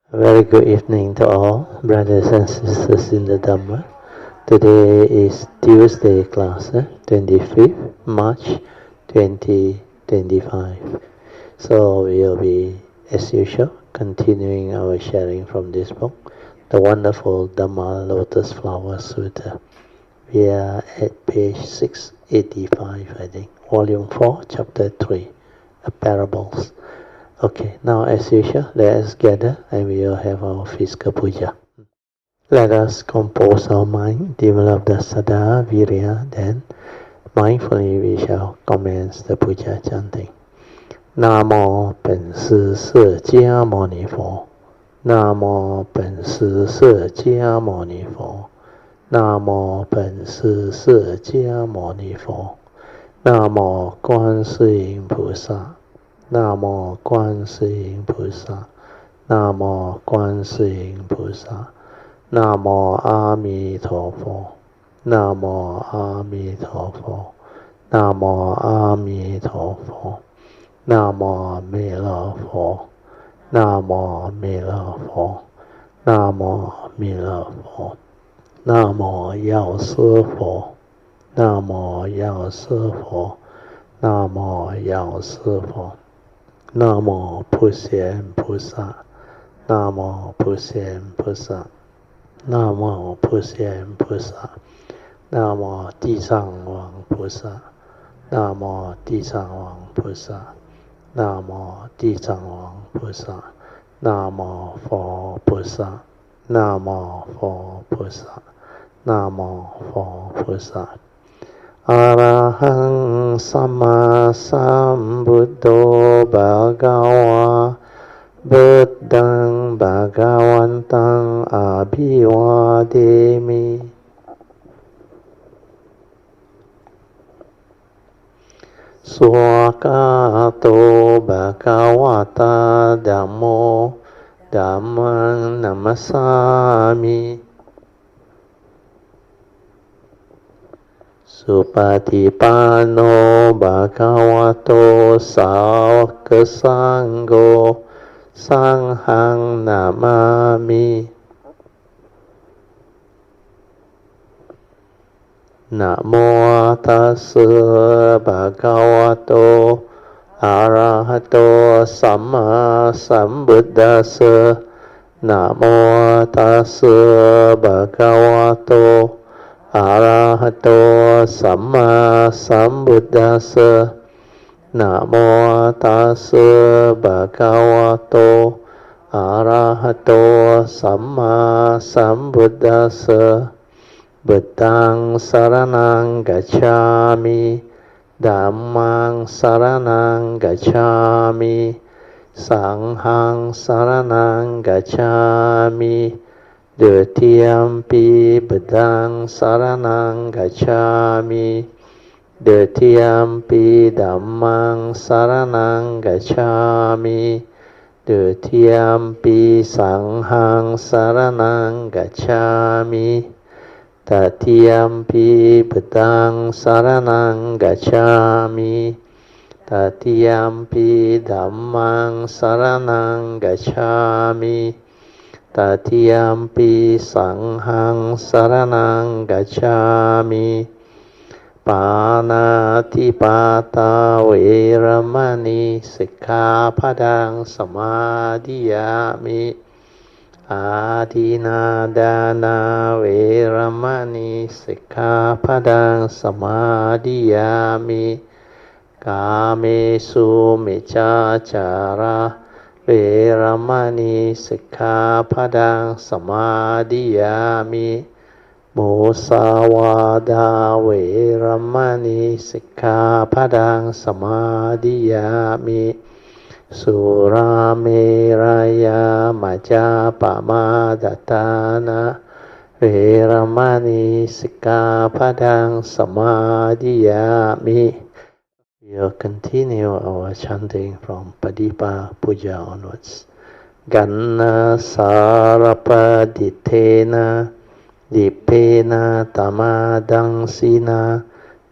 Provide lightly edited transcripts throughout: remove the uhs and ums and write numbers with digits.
A very good evening to all brothers and sisters in the Dhamma. Today is Tuesday class, 25th March 2025. So we'll be, as usual, continuing our sharing from this book, the wonderful Dhamma Lotus Flower Sutra. We are at page 685, I think, volume 4, chapter 3, Parables. Okay, now as usual, let us gather and we will have our physical puja. Let us compose our mind, develop the saddha, virya, then mindfully we shall commence the puja chanting. Namo 本师释迦牟尼佛 Namo 本师释迦牟尼佛 Namo 本师释迦牟尼佛 Namo 观世音菩萨 Namo 观世音菩萨 Namo 观世音菩萨 Namo 阿弥陀佛 Namo 阿弥陀佛 Namo 阿弥陀佛 Namo 弥勒佛 Namo 弥勒佛 Namo 弥勒佛 Namo 药师佛 Namo 药师佛 Namo 药师佛 Namo 普贤菩萨 Namo 普贤菩萨 Namo 普贤菩萨 Namo 地藏王菩萨 Namo 地藏王菩萨 Namo 地藏王菩萨 Namo 佛菩萨 Namo 佛菩萨 Namo 佛菩萨 Arahang Sama Sambuddho Bhagava Buddhang Bhagavantang Abhivademi Swakato Bhagavata Dhammo Dhammang Namasami Supatipanno Bhagavato Sāvaka Sangho Sanghang Namami Namo Tassa Bhagavato Arahato Samma Sambuddhassa Namo Tassa Bhagavato Arahato Samma Sambuddhassa Namo Tassa Bhagavato Arahato Samma Sambuddhassa Buddhang Saranang Gacchami Dhammang Saranang Gacchami Sanghang Saranang Gacchami Dutiyampi Buddhang Saranang Gacchami Dutiyampi Dhammang Saranang Gacchami Dutiyampi Sanghang Saranang Gacchami Tatiyampi Buddhang Saranang Gacchami Tatiyampi Dhammang Saranang Gacchami Tatiyampi Sanghang Saranang Gacchami Panatipata Veramani Sikkhapadang Samadhiyami Adinadana Veramani Sikkhapadang Samadhiyami Kamesu Miccācara Veramani Sikkhapadang Samadhiyami Musawada Veramani Sikkhapadang Samadhiyami Surameraya Majapamadatana Veramani Sikkhapadang Samadhiyami. We'll continue our chanting from Padipa Puja onwards. Ganna Sarapaditena Dipena Tamadangsina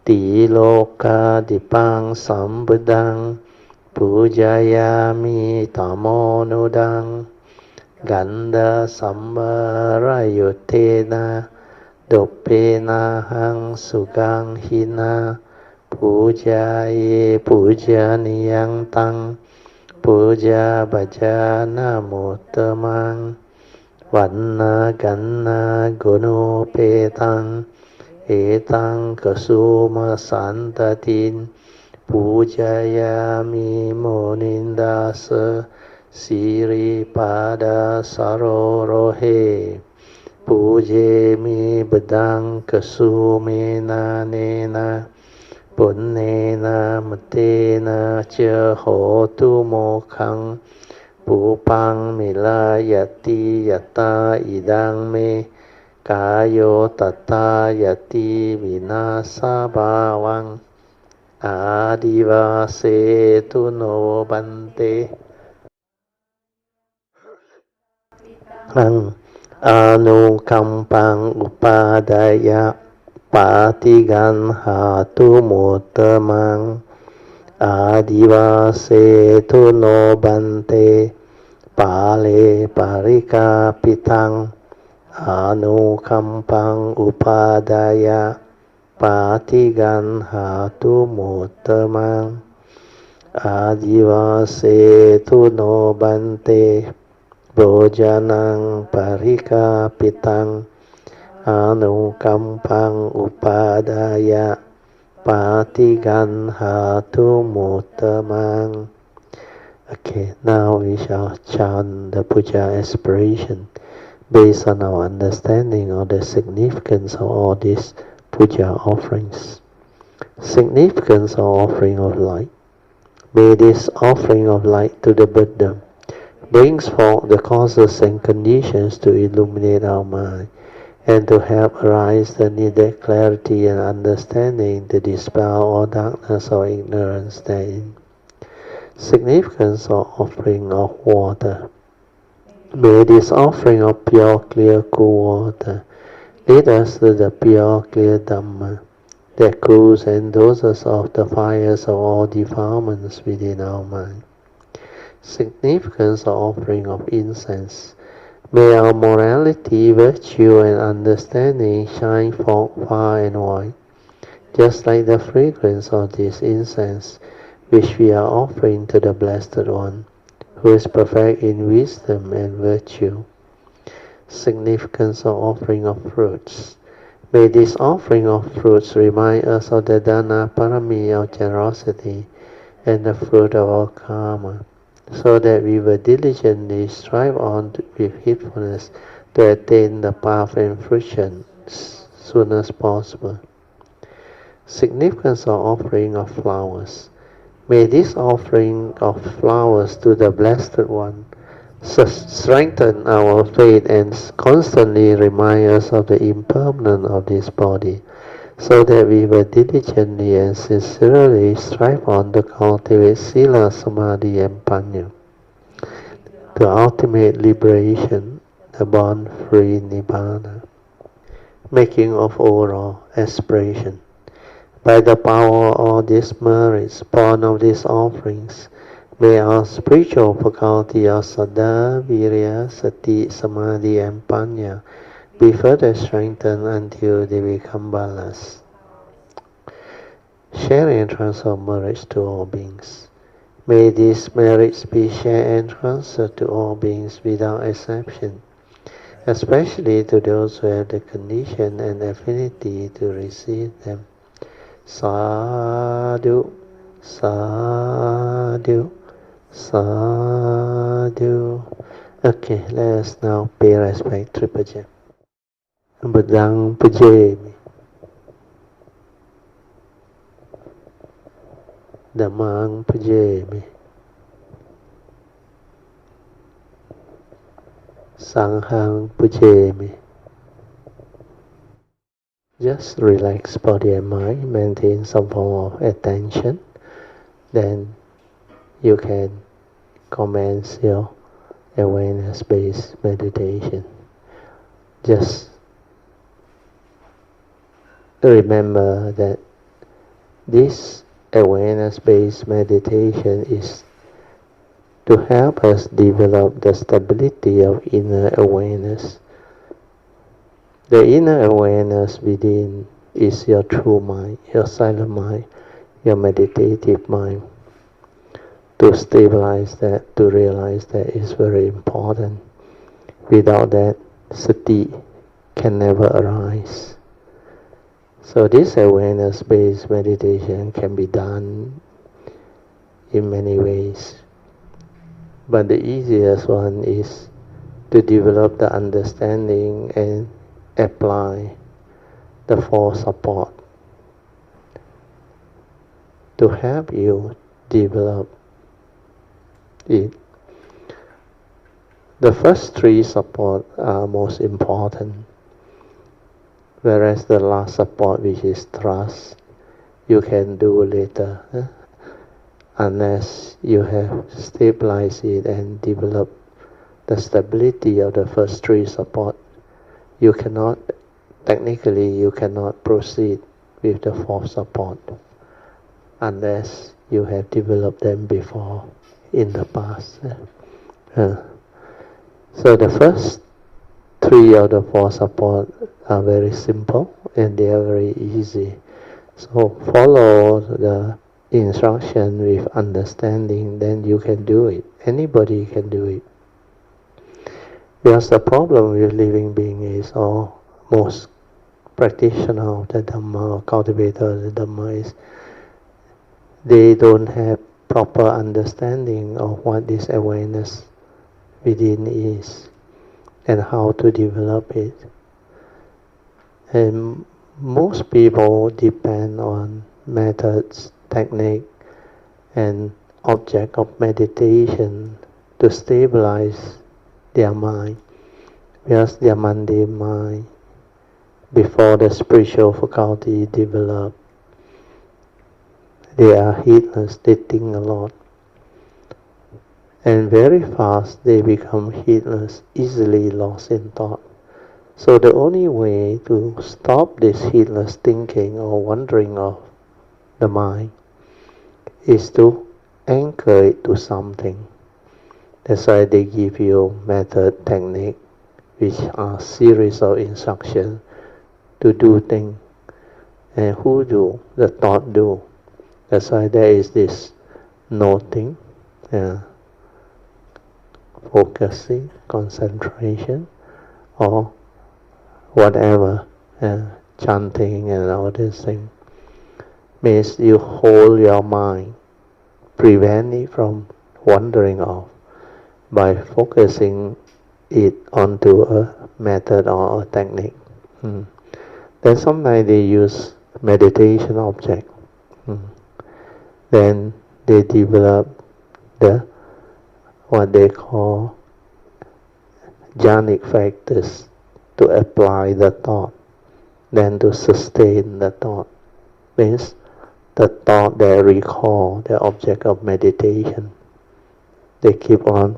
Tiloka Dipang Sambuddhang Pujayami Tamonudang Ganda sambarayutena Dopena hang sugang hina Pujaye pujaniyang tang Puja bhajana muttamang Vanna ganna guno petang Etang kasuma santatin Pujayami monindasa Siri pada sarorohe Pujemi bedang kasumena nena Punnena matena cha hotu mokhang Pupang milayati yata idang me Kayo tata yati vinasa bhavang Adivase tu no bante Anukampang upadaya Patigan hatu muttamang Adivase tu no bante Pale parika pitang Anukampang upadaya Patigan hatu muttamang Adivase tu no bante Bojanang parika pitang Anukampang upadaya Patigan hatu muttamang. Okay, now we shall chant the puja aspiration based on our understanding of the significance of all these puja offerings. Significance of offering of light. May this offering of light to the Buddha brings forth the causes and conditions to illuminate our mind and to help arise the needed clarity and understanding to dispel all darkness or ignorance therein. Significance of offering of water. May this offering of pure, clear, cool water lead us to the pure, clear Dhamma that cools and doses off the fires of all defilements within our mind. Significance of offering of incense. May our morality, virtue, and understanding shine forth far and wide, just like the fragrance of this incense, which we are offering to the Blessed One, who is perfect in wisdom and virtue. Significance of offering of fruits. May this offering of fruits remind us of the Dana Parami of generosity and the fruit of our karma, so that we will diligently strive on with heedfulness to attain the path and fruition as soon as possible. Significance of offering of flowers. May this offering of flowers to the Blessed One strengthen our faith and constantly remind us of the impermanence of this body, so that we will diligently and sincerely strive on to cultivate Sila, Samadhi, and Panya, the ultimate liberation, the born-free Nibbana. Making of overall aspiration. By the power of all these merits born of these offerings, may our spiritual faculty of Saddha, Virya, Sati, Samadhi, and Panya be further strengthened until they become balanced. Sharing and transfer merits to all beings. May these merits be shared and transferred to all beings without exception, especially to those who have the condition and affinity to receive them. Sadhu, sadhu, sadhu. Okay, let us now pay respect to Puja. Buddhang pujemi. Dhammang pujemi. Sanghang pujemi. Just relax body and mind, maintain some form of attention. Then you can commence your awareness-based meditation. Just remember that this awareness-based meditation is to help us develop the stability of inner awareness. The inner awareness within is your true mind, your silent mind, your meditative mind. To stabilize that, to realize that is very important. Without that, sati can never arise. So this awareness-based meditation can be done in many ways. But the easiest one is to develop the understanding and apply the four support to help you develop it. The first three support are most important, whereas the last support, which is trust, you can do later. Unless you have stabilized it and developed the stability of the first three support, you cannot proceed with the fourth support unless you have developed them before in the past. So the first three of the four support are very simple and they are very easy. So follow the instruction with understanding, then you can do it. Anybody can do it. Because the problem with living beings is, or most practitioner of the Dhamma or cultivator of the Dhamma is, they don't have proper understanding of what this awareness within is and how to develop it. And most people depend on methods, technique, and object of meditation to stabilize their mind. Because their mundane mind, before the spiritual faculty develop, they are heedless, they think a lot. And very fast they become heedless, easily lost in thought. So the only way to stop this heedless thinking or wandering of the mind is to anchor it to something. That's why they give you method, technique, which are series of instructions to do things. And who do? The thought do. That's why there is this noting, focusing, concentration, or whatever, chanting and all these things. Means you hold your mind, prevent it from wandering off by focusing it onto a method or a technique. Then sometimes they use meditation object. Then they develop what they call jhanic factors to apply the thought, then to sustain the thought. Means the thought they recall the object of meditation. They keep on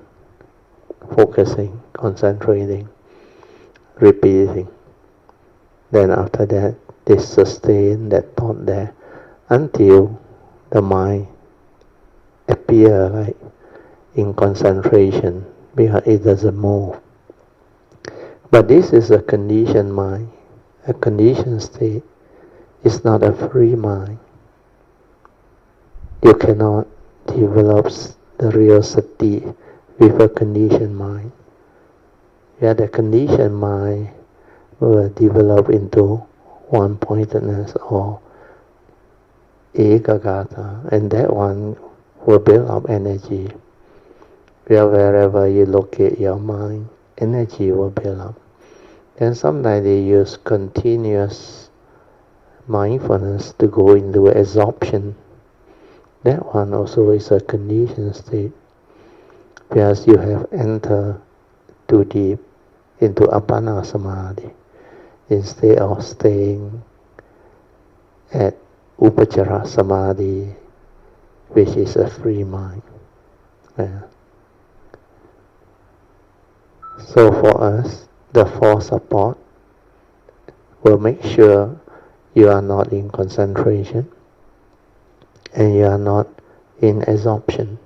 focusing, concentrating, repeating. Then after that, they sustain that thought there until the mind appear like in concentration, because it doesn't move. But this is a conditioned mind, a conditioned state. It's not a free mind. You cannot develop the real sati with a conditioned mind. Yeah, the conditioned mind will develop into one-pointedness or ekagata, and that one will build up energy. Wherever you locate your mind, energy will build up. Then sometimes they use continuous mindfulness to go into absorption. That one also is a conditioned state, because you have entered too deep into appana samadhi instead of staying at upachara samadhi, which is a free mind. So for us, the four support will make sure you are not in concentration and you are not in absorption.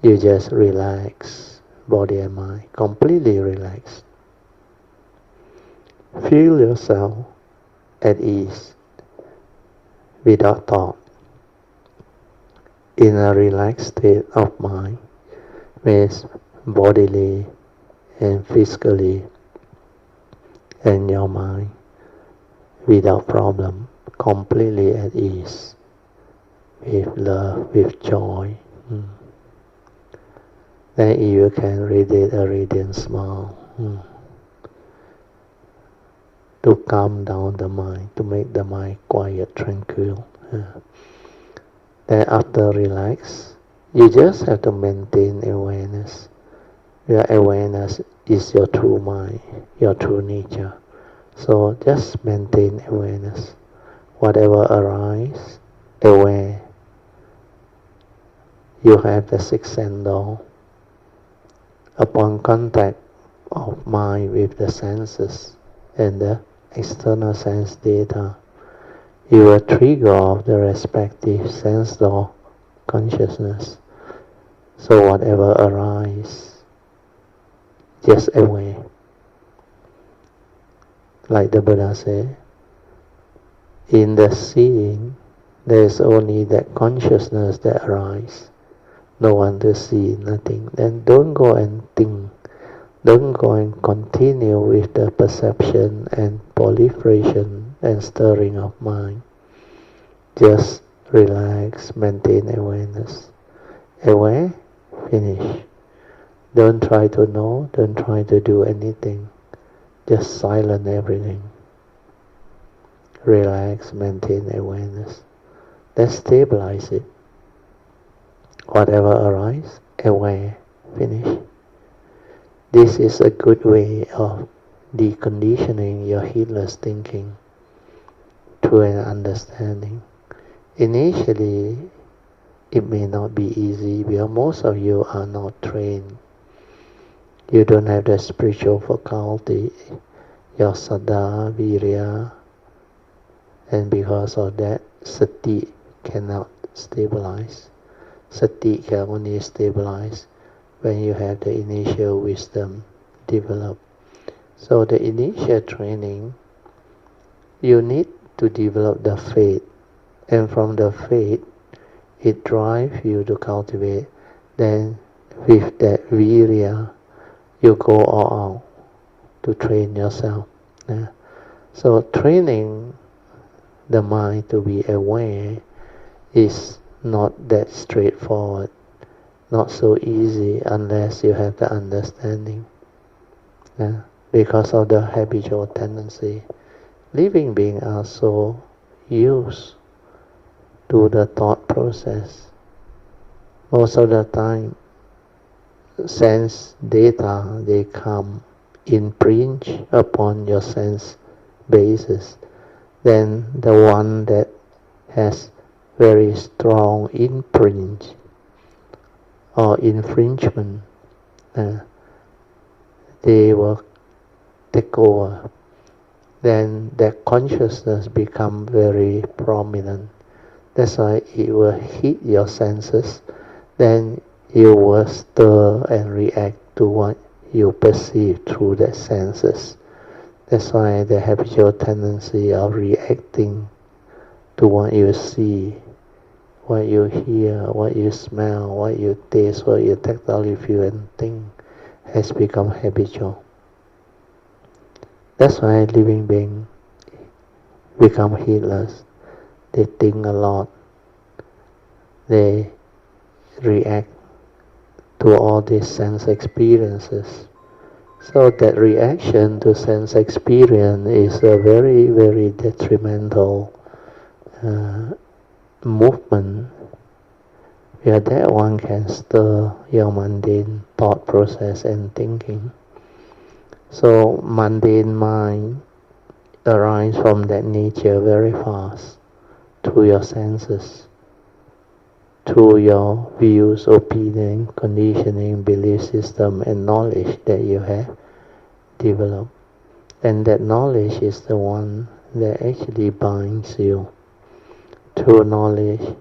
you just relax body and mind, completely relax. Feel yourself at ease without thought, in a relaxed state of mind, means bodily and physically, and your mind without problem, completely at ease, with love, with joy. Then you can radiate a radiant smile to calm down the mind, to make the mind quiet, tranquil. Then after relax, you just have to maintain awareness. Your awareness is your true mind, your true nature. So just maintain awareness. Whatever arises, aware. You have the sixth sense door. Upon contact of mind with the senses and the external sense data, you will trigger off the respective sense door consciousness. So whatever arises, just aware. Like the Buddha said, in the seeing, there is only that consciousness that arises. No one to see, nothing. Then don't go and think. Don't go and continue with the perception and proliferation and stirring of mind. Just relax, maintain awareness. Aware, finish. Don't try to know, don't try to do anything. Just silence everything. Relax, maintain awareness. Then stabilize it. Whatever arises, aware, finish. This is a good way of deconditioning your heedless thinking to an understanding. Initially, it may not be easy because most of you are not trained. You don't have the spiritual faculty, your saddha, virya, and because of that, sati cannot stabilize. Sati can only stabilize when you have the initial wisdom developed. So the initial training, you need to develop the faith, and from the faith, it drives you to cultivate. Then with that virya, you go all out to train yourself. So training the mind to be aware is not that straightforward, not so easy unless you have the understanding. Because of the habitual tendency, living beings are so used to the thought process. Most of the time, sense data, they come impinged upon your sense basis. Then the one that has very strong imprint or infringement, they will take over. Then that consciousness become very prominent. That's why it will hit your senses. Then you will stir and react to what you perceive through the senses. That's why the habitual tendency of reacting to what you see, what you hear, what you smell, what you taste, what you tactile feel and think has become habitual. That's why living beings become heedless. They think a lot. They react to all these sense experiences. So that reaction to sense experience is a very, very detrimental movement, where that one can stir your mundane thought process and thinking. So mundane mind arises from that nature very fast through your senses, through your views, opinion, conditioning, belief system and knowledge that you have developed. And that knowledge is the one that actually binds you. Through knowledge,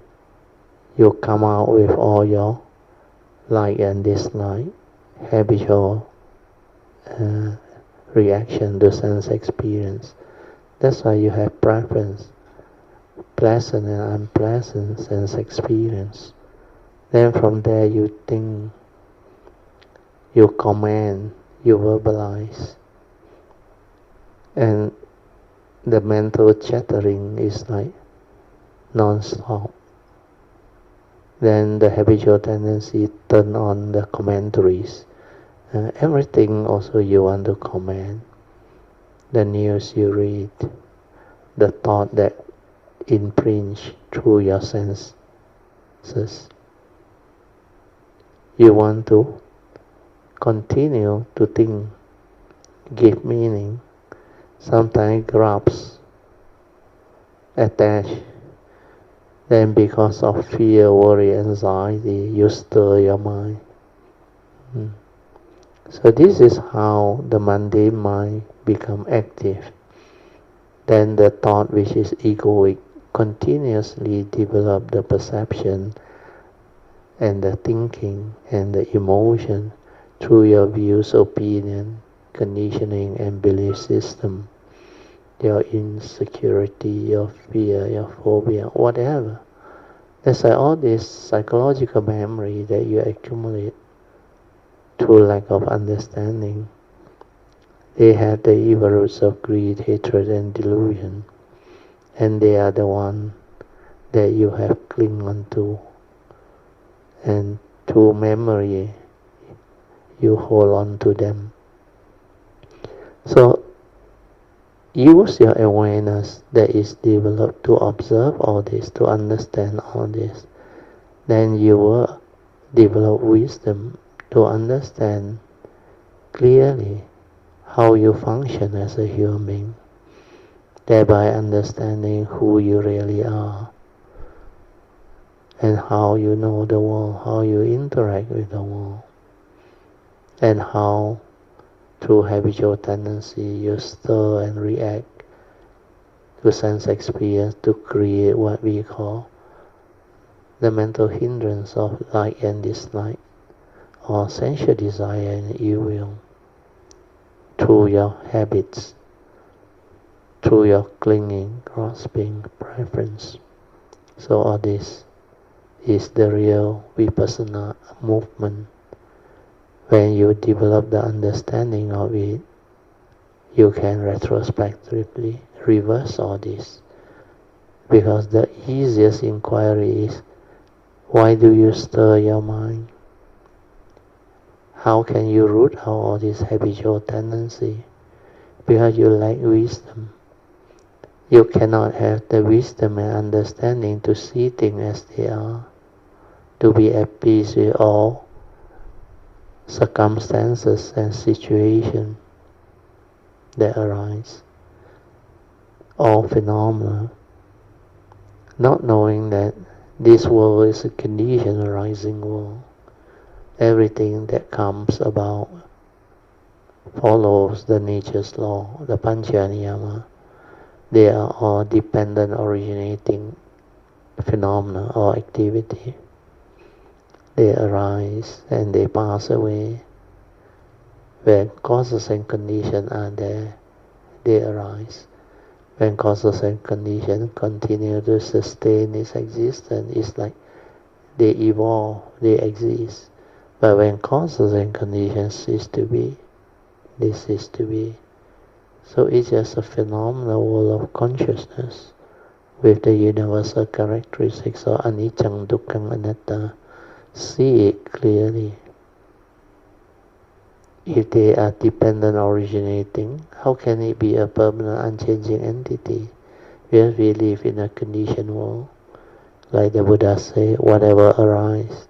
you come out with all your like and dislike, habitual reaction to sense experience. That's why you have preference, pleasant and unpleasant sense experience. Then from there you think, you comment, you verbalize, and the mental chattering is like non-stop. Then the habitual tendency turn on the commentaries. Everything also you want to comment. The news you read, the thought that imprints through your senses. You want to continue to think, give meaning, sometimes grasp, attach. Then because of fear, worry, anxiety, you stir your mind. So this is how the mundane mind become active. Then the thought which is egoic continuously develop the perception and the thinking and the emotion through your views, opinion, conditioning and belief system, your insecurity, your fear, your phobia, whatever. That's why all this psychological memory that you accumulate through lack of understanding, they have the evil roots of greed, hatred and delusion, and they are the one that you have cling on to, and through memory you hold on to them. So use your awareness that is developed to observe all this, to understand all this. Then you will develop wisdom to understand clearly how you function as a human being, thereby understanding who you really are and how you know the world, how you interact with the world, and how through habitual tendency you stir and react to sense experience to create what we call the mental hindrance of like and dislike, or sensual desire and ill will, through your habits, through your clinging, grasping, preference. So all this is the real vipassana movement. When you develop the understanding of it, you can retrospectively reverse all this. Because the easiest inquiry is, why do you stir your mind? How can you root out all this habitual tendency? Because you lack wisdom. You cannot have the wisdom and understanding to see things as they are, to be at peace with all circumstances and situations that arise, all phenomena, not knowing that this world is a conditioned arising world. Everything that comes about follows the nature's law, the pancha niyama. They are all dependent originating phenomena or activity. They arise and they pass away. When causes and conditions are there, they arise. When causes and conditions continue to sustain its existence, it's like they evolve, they exist. But when causes and conditions cease to be, they cease to be. So it's just a phenomenal world of consciousness with the universal characteristics of anicca, dukkha, anatta. See it clearly. If they are dependent originating, how can it be a permanent unchanging entity? Because we live in a conditioned world. Like the Buddha said, whatever arises,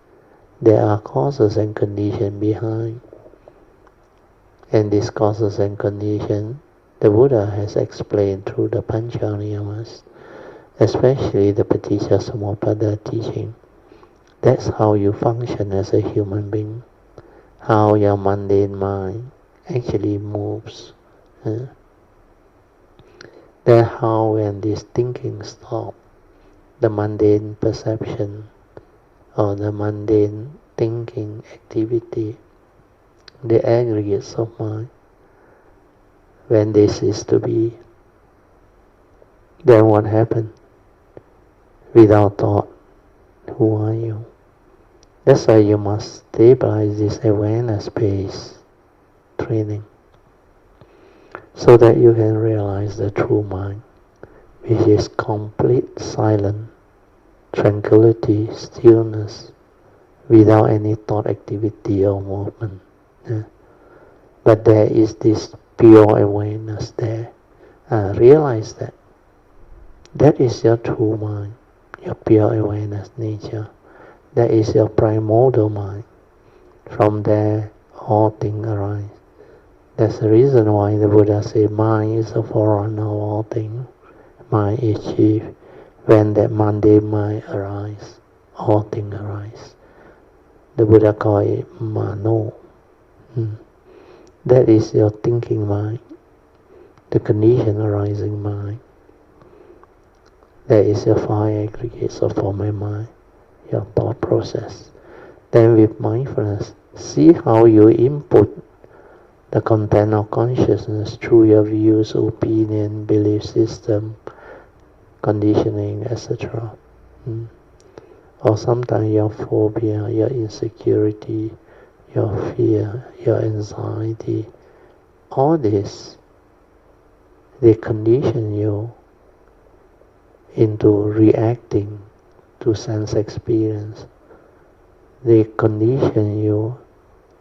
there are causes and conditions behind. And these causes and conditions, the Buddha has explained through the Pancha Niyamas, especially the Paticca teaching. That's how you function as a human being, how your mundane mind actually moves. Then how when this thinking stops, the mundane perception or the mundane thinking, activity, the aggregates of mind, when they cease to be, then what happens? Without thought, who are you? That's why you must stabilize this awareness-based training, so that you can realize the true mind, which is complete silence, tranquility, stillness, without any thought activity or movement. But there is this pure awareness there. Realize that. That is your true mind, your pure awareness nature. That is your primordial mind. From there, all things arise. That's the reason why the Buddha said, mind is the forerunner of all things. Mind is chief. When that mundane mind arises, all things arise. The Buddha called it mano. That is your thinking mind, the condition arising mind. That is your five aggregates of form and mind, your thought process. Then with mindfulness, see how you input the content of consciousness through your views, opinion, belief system, conditioning, etc. Or sometimes your phobia, your insecurity, your fear, your anxiety, all this, they condition you into reacting to sense experience. They condition you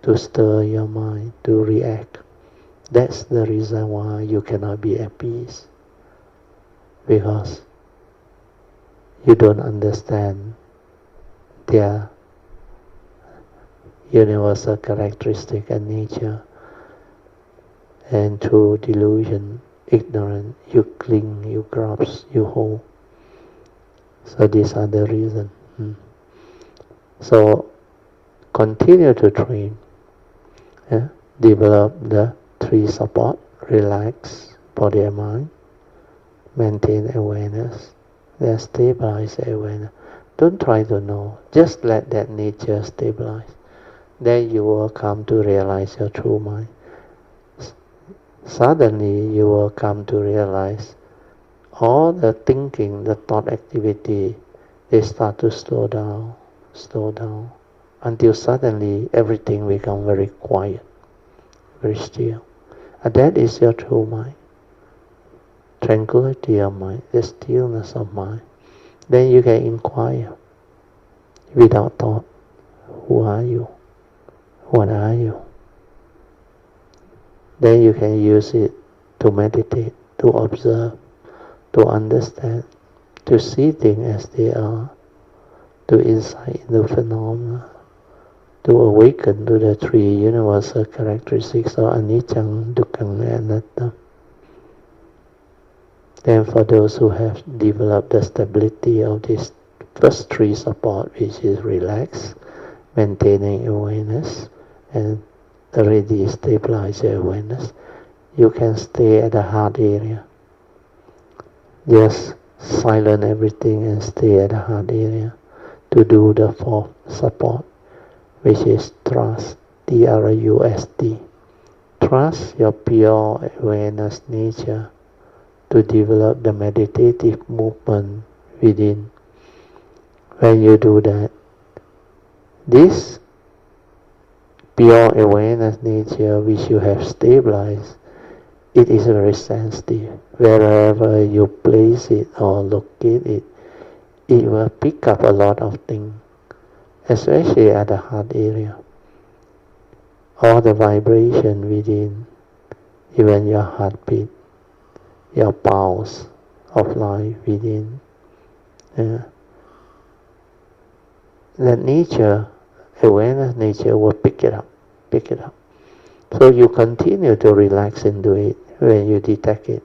to stir your mind, to react. That's the reason why you cannot be at peace. Because you don't understand their universal characteristic and nature. And through delusion, ignorance, you cling, you grasp, you hold. So these are the reasons. So continue to train. Develop the three support: relax body and mind, maintain awareness, then stabilize awareness. Don't try to know, just let that nature stabilize. Then you will come to realize your true mind. Suddenly you will come to realize all the thinking, the thought activity, they start to slow down, until suddenly everything becomes very quiet, very still. And that is your true mind. Tranquility of mind, the stillness of mind. Then you can inquire without thought, who are you? What are you? Then you can use it to meditate, to observe, to understand, to see things as they are, to insight into phenomena, to awaken to the three universal characteristics of anicca, dukkha, and anatta. Then for those who have developed the stability of these first three support, which is relax, maintaining awareness, and already stabilize your awareness, you can stay at the heart area. Just silence everything and stay at the heart area to do the fourth support, which is trust, Trust. Trust your pure awareness nature to develop the meditative movement within. When you do that, this pure awareness nature which you have stabilized, it is very sensitive. Wherever you place it or locate it, it will pick up a lot of things, especially at the heart area. All the vibration within, even your heartbeat, your pulse of life within. That nature, awareness nature will pick it up. So you continue to relax into it when you detect it.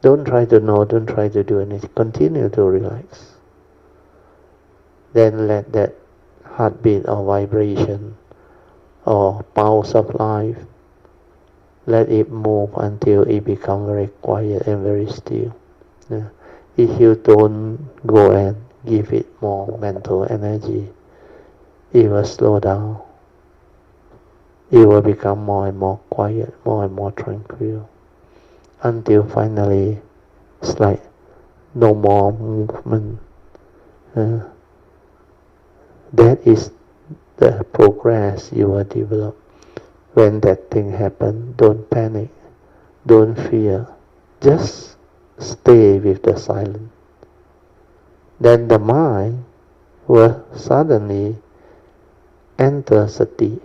Don't try to know, don't try to do anything. Continue to relax. Then let that heartbeat or vibration or pulse of life, let it move until it becomes very quiet and very still. If you don't go and give it more mental energy, it will slow down. It will become more and more quiet, more and more tranquil, until finally it's like no more movement. That is the progress you will develop. When that thing happens, don't panic, don't fear, just stay with the silence. Then the mind will suddenly enter sati,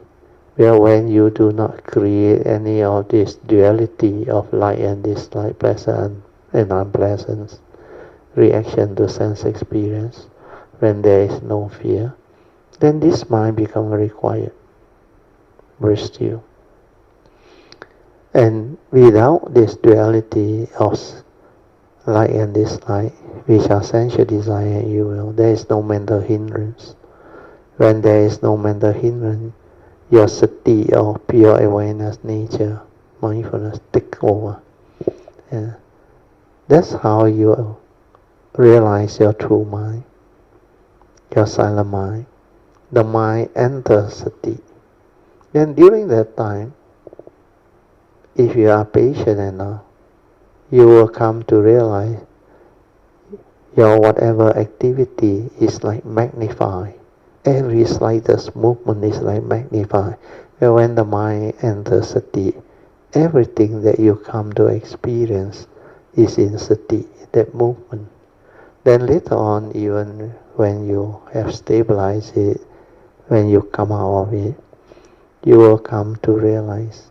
where when you do not create any of this duality of like and dislike, pleasant and unpleasant reaction to sense experience, when there is no fear, then this mind becomes very quiet, very still. And without this duality of like and dislike, which are sensual desire and evil, there is no mental hindrance. When there is no mental hindrance, your sati or pure awareness nature, mindfulness, take over. That's how you realize your true mind, your silent mind. The mind enters sati. Then during that time, if you are patient enough, you will come to realize your whatever activity is like magnified. Every slightest movement is like magnified. And when the mind enters sati, everything that you come to experience is in sati, that movement. Then later on, even when you have stabilized it, when you come out of it, you will come to realize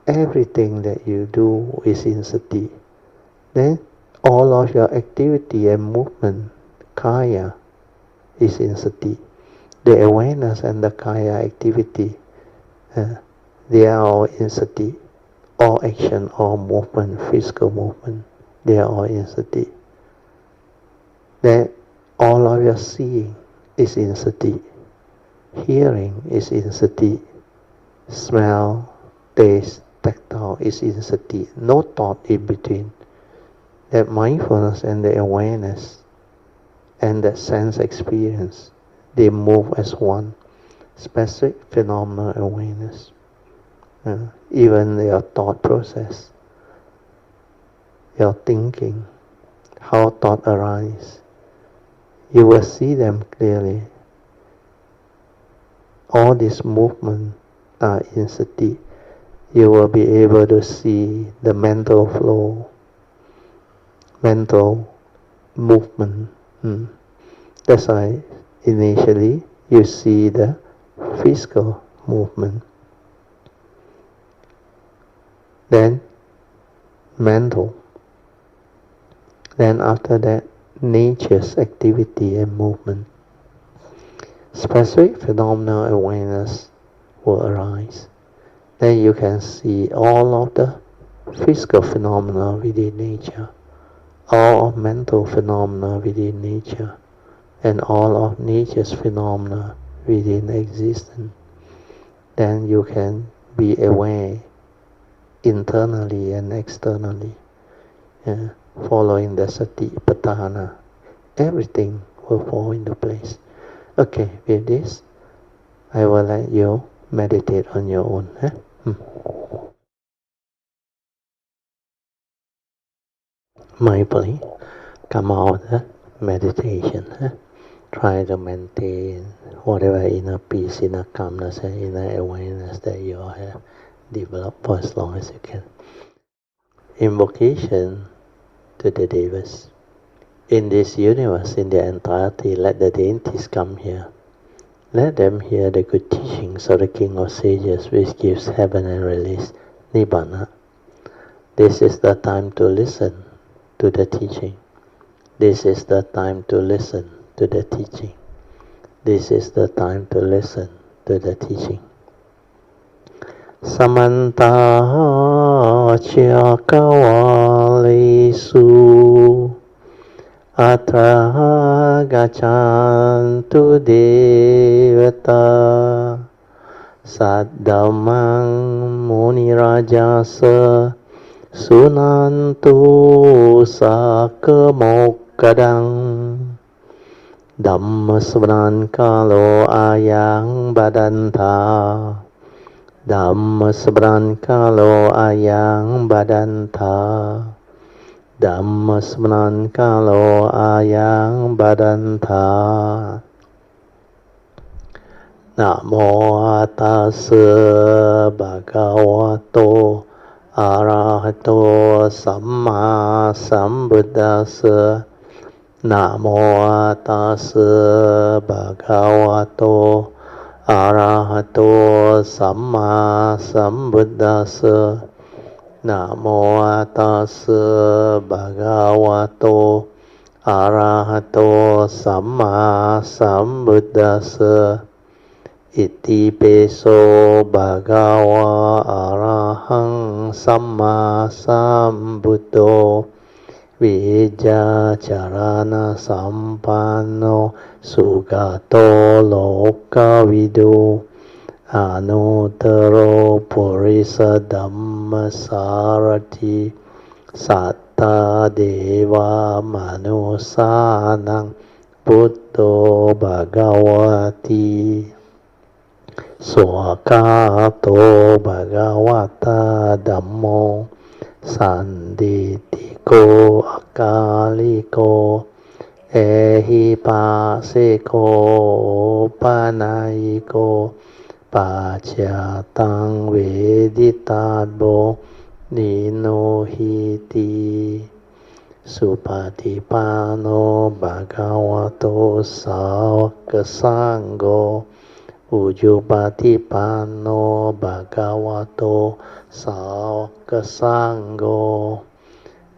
everything that you do is in sati. Then all of your activity and movement, kaya, is in sati. The awareness and the kaya activity, they are all in sati. All action, all movement, physical movement, they are all in sati. Then all of your seeing is in sati. Hearing is in sati. Smell, taste, tactile is in sati. No thought in between. That mindfulness and the awareness and that sense experience, they move as one. Specific phenomenal awareness. Even your thought process, your thinking, how thought arise, you will see them clearly. All these movements are in sati. You will be able to see the mental flow, mental movement. That's why initially you see the physical movement, then mental, then after that nature's activity and movement. Specific phenomenal awareness will arise. Then you can see all of the physical phenomena within nature, all of mental phenomena within nature, and all of nature's phenomena within existence. Then you can be aware internally and externally, following the sati patthana. Everything will fall into place. Okay, with this, I will let you meditate on your own. Mindfully come out of the meditation. Try to maintain whatever inner peace, inner calmness, and inner awareness that you have developed for as long as you can. Invocation to the Devas. In this universe, in their entirety, let the deities come here. Let them hear the good teachings of the King of Sages, which gives heaven and release, Nibbana. This is the time to listen to the teaching. This is the time to listen to the teaching. This is the time to listen to the teaching. Samanta Chakavalesu Atra Gachantu Devata Saddhamang Munirajasa Sunantu Sakamokadang Dhamma Sharing Kalo Ayang Badanta Dhamma Sharing Kalo Ayang Badanta Dhamma Sharing Kalo Ayang Badanta Namo Tassa Bhagavato Arahato Samma Sambuddhassa Namo Tassa Bhagavato Arahato Samma Sambuddhassa Namo Tassa Bhagavato Arahato Samma Sambuddhassa Iti peso bhagava arahang samma sambuddho Vijja charana sampanno sugato lokavidu Anuttaro purisa dhamma sarati Satta deva manusanang buddho bhagavati Swakato bhagavata dhammo Sanditiko akaliko Ehipasiko panayiko Pachyatang veditadbo Ninohiti Supatipano bhagavato savakasangho Ujupatipano bhagavato savakasangho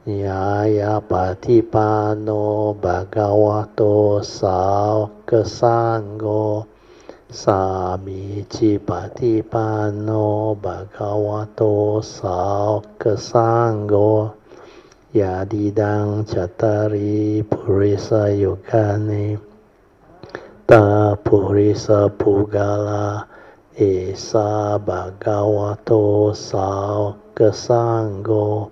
Nyayapatipano bhagavato savakasangho Samicipatipano bhagavato savakasangho Yadidang Chattari Purisa Yogani Ta Purisa Pugala Esa Bhagavato Savakasangho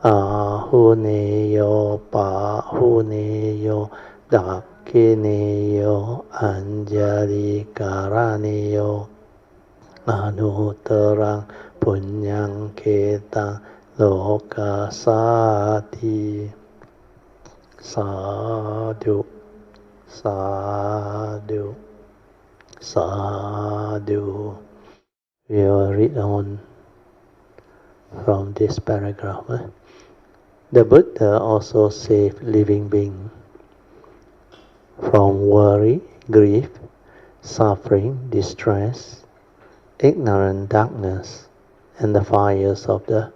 Ahuneyo Pahuneyo Dakineyo Anjali Karaneyo Anuttarang Punyang Ketang Lokasati Sadhu Sadhu Sadhu. We will read on from this paragraph. The Buddha also saved living beings from worry, grief, suffering, distress, ignorant darkness, and the fires of the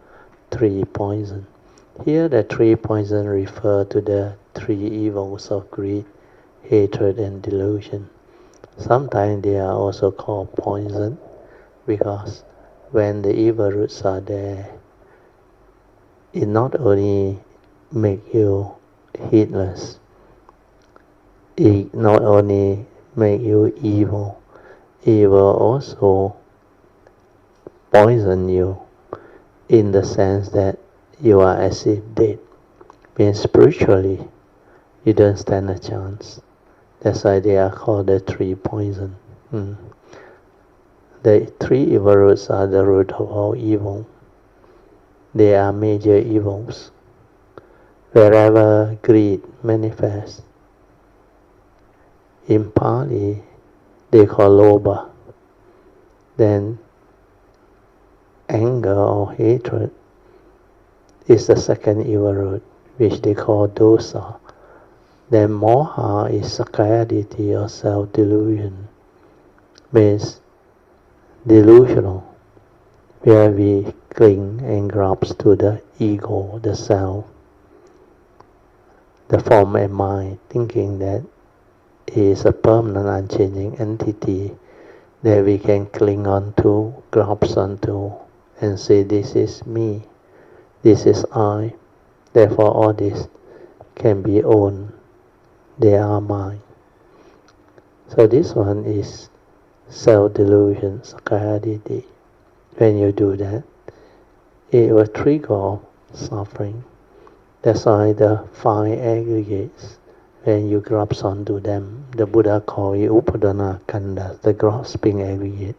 three poisons. Here the three poisons refer to the three evils of greed, hatred, and delusion. Sometimes they are also called poison because when the evil roots are there, it not only make you heedless, it not only make you evil, it will also poison you in the sense that you are as if dead. Means spiritually, you don't stand a chance. That's why they are called the three poison. The three evil roots are the root of all evil. They are major evils. Wherever greed manifests, in Pali they call lobha. Then anger or hatred is the second evil root, which they call dosa. Then moha is sakayaditi or self-delusion, means delusional, where we cling and grasp to the ego, the self, the form and mind, thinking that it is a permanent, unchanging entity that we can cling on to, grasp onto, and say, this is me, this is I, therefore all this can be owned, they are mine. So this one is self-delusion, sakayaditi. When you do that, it will trigger suffering. That's why the five aggregates, when you grasp onto them, the Buddha called it upadana kanda, the grasping aggregate.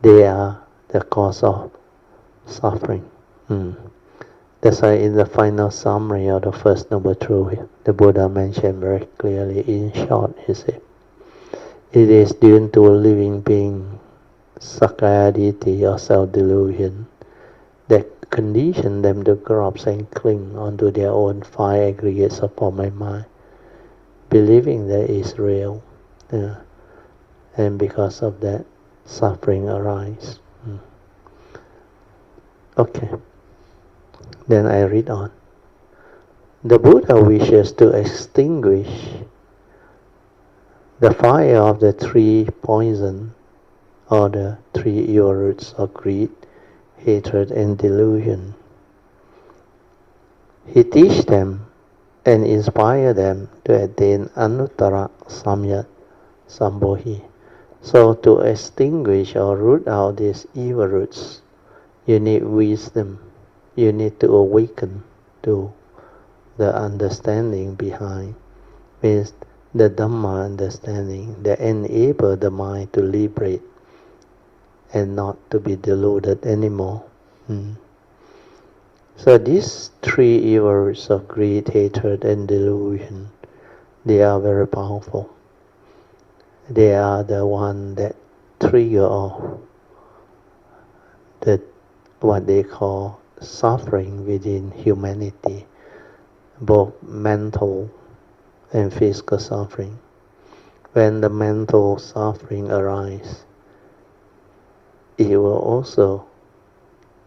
They are the cause of suffering. That's why in the final summary of the First Noble Truth, the Buddha mentioned very clearly, in short, he said, it is due to a living being, sakkayaditi or self-delusion, that condition them to grasp and cling onto their own five aggregates of form and mind, believing that is real. And because of that, suffering arises. Okay. Then I read on. The Buddha wishes to extinguish the fire of the three poison, or the three evil roots of greed, hatred, and delusion. He teaches them and inspires them to attain anuttara samyat sambodhi. So to extinguish or root out these evil roots, you need wisdom. You need to awaken to the understanding behind. Means the Dhamma understanding that enable the mind to liberate and not to be deluded anymore. So these three evil roots of greed, hatred, and delusion, they are very powerful. They are the one that trigger all the what they call suffering within humanity, both mental and physical suffering. When the mental suffering arises, it will also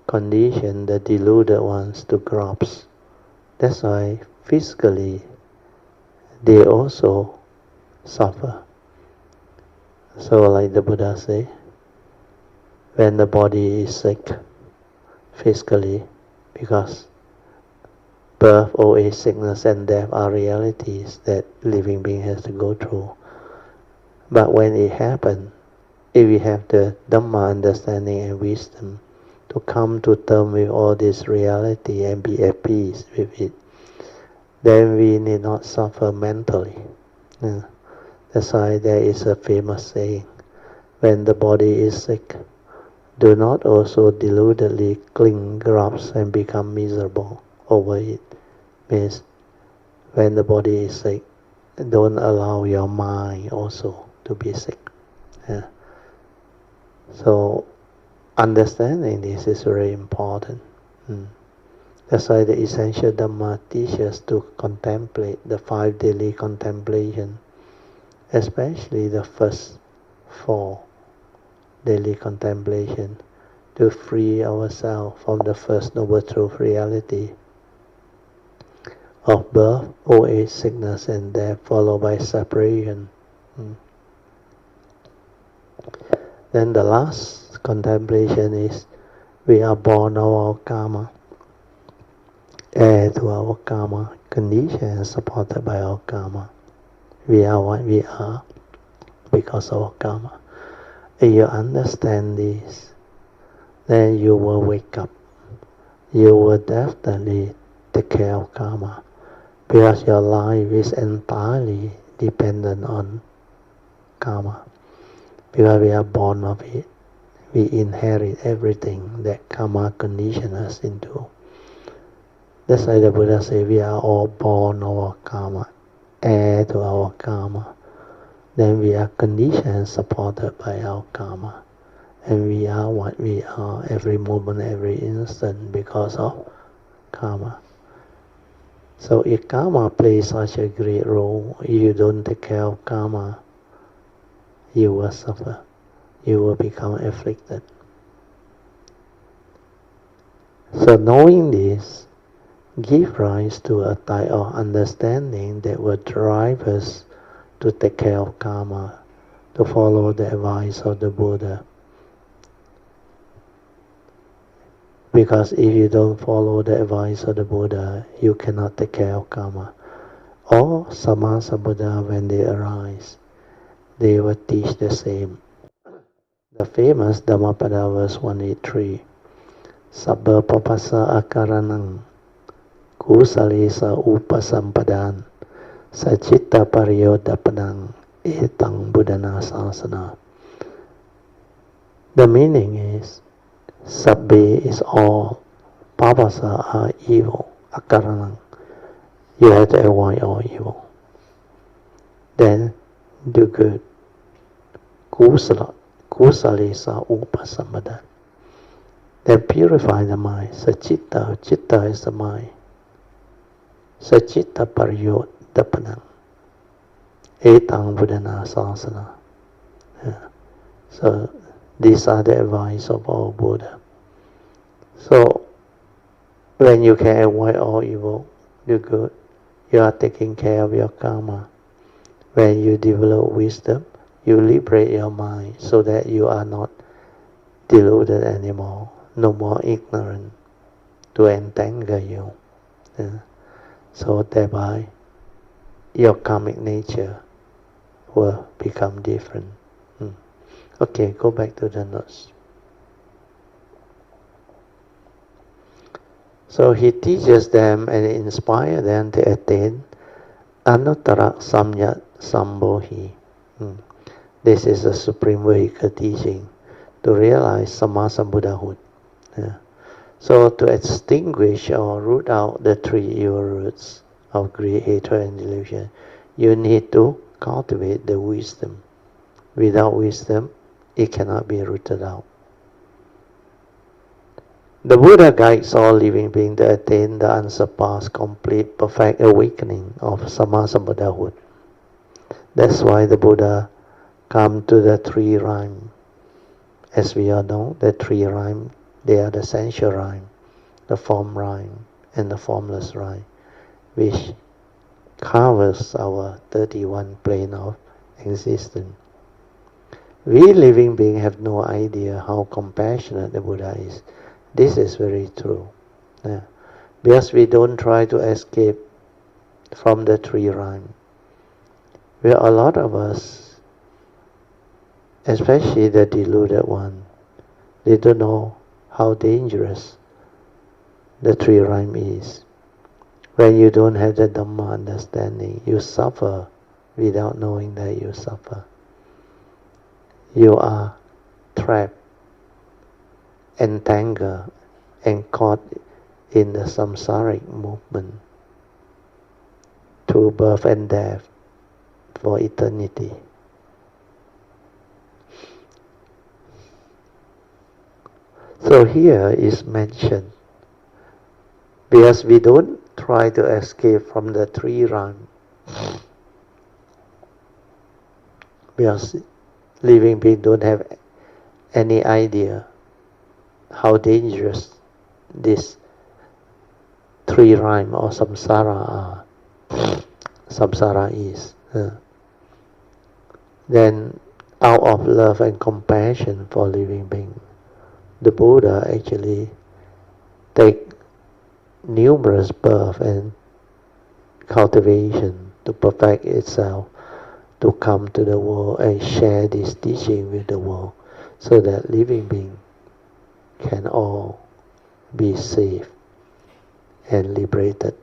condition the deluded ones to grasp. That's why physically they also suffer. So like the Buddha say, when the body is sick physically, because birth, old age, sickness, and death are realities that living being has to go through. But when it happens, if we have the Dhamma understanding and wisdom to come to terms with all this reality and be at peace with it, then we need not suffer mentally. That's why there is a famous saying, when the body is sick, do not also deludedly cling, grasp, and become miserable over it. Means when the body is sick, don't allow your mind also to be sick. So understanding this is very important. That's why the essential Dhamma teaches to contemplate the 5 daily contemplation, especially the first 4 daily contemplation, to free ourselves from the First Noble Truth reality of birth, old age, sickness, and death, followed by separation. Then the last contemplation is, we are born of our karma, heir to our karma, conditioned and supported by our karma. We are what we are because of our karma. If you understand this, then you will wake up. You will definitely take care of karma, because your life is entirely dependent on karma. Because we are born of it, we inherit everything that karma conditions us into. That's why the Buddha says we are all born of our karma, heir to our karma. Then we are conditioned and supported by our karma. And we are what we are every moment, every instant because of karma. So if karma plays such a great role, if you don't take care of karma, you will suffer. You will become afflicted. So knowing this, give rise to a type of understanding that will drive us to take care of karma, to follow the advice of the Buddha. Because if you don't follow the advice of the Buddha, you cannot take care of karma. All Sammasambuddha, when they arise, they will teach the same. The famous Dhammapada verse 183, Sabba papasa akaranang kusalesa upasampadan Sacitta Pariyodapanang Etang Buddhana Sasana. The meaning is, Sabbe is all, Pavasa are evil, Akaranang. You have to avoid all evil. Then do good. Kusala, Kusalesa Upasamada. Then purify the mind. Sacitta, Citta is the mind. Sacitta Pariyodapanang. Etang Buddhana Sasana. So these are the advice of our Buddha. So when you can avoid all evil, do good. You are taking care of your karma. When you develop wisdom, you liberate your mind so that you are not deluded anymore, no more ignorant to entangle you. So thereby, your karmic nature will become different. Okay, go back to the notes. So he teaches them and inspires them to attain Anuttara Samyat Sambodhi. This is the supreme vehicle teaching to realize Sammasambuddhahood. So to extinguish or root out the three evil roots of greed, hatred, and delusion, you need to cultivate the wisdom. Without wisdom, it cannot be rooted out. The Buddha guides all living beings to attain the unsurpassed, complete, perfect awakening of Sammasambuddhahood. That's why the Buddha come to the three rhyme. As we all know, the three rhyme, they are the essential rhyme, the form rhyme, and the formless rhyme, which covers our 31 plane of existence. We living beings have no idea how compassionate the Buddha is. This is very true. Because we don't try to escape from the three rhyme. Where a lot of us, especially the deluded one, they don't know how dangerous the three rhyme is. When you don't have the Dhamma understanding, you suffer without knowing that you suffer. You are trapped, entangled, and caught in the samsaric movement through birth and death for eternity. So here is mentioned, because we don't try to escape from the three rhyme, because living beings don't have any idea how dangerous this three rhyme or samsara is. Then out of love and compassion for living beings, the Buddha actually take numerous birth and cultivation to perfect itself, to come to the world and share this teaching with the world, so that living beings can all be safe and liberated.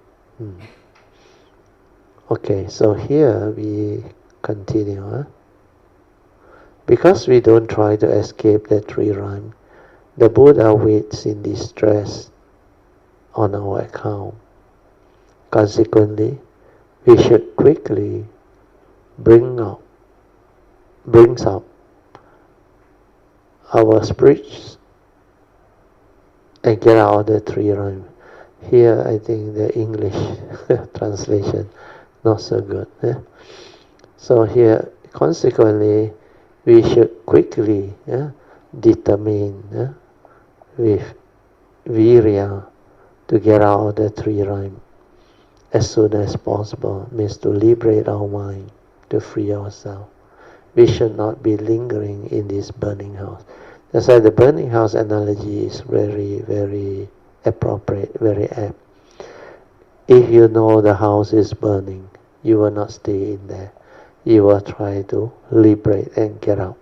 Okay, so here we continue. Because we don't try to escape the three rhyme, the Buddha waits in distress on our account. Consequently, we should quickly brings up our spirits and get out of the three rhyme. Here I think the English translation not so good. So here, consequently, we should quickly determine with virya to get out of the three rhyme as soon as possible. Means to liberate our mind, to free ourselves. We should not be lingering in this burning house. That's why the burning house analogy is very, very appropriate, very apt. If you know the house is burning, you will not stay in there. You will try to liberate and get out.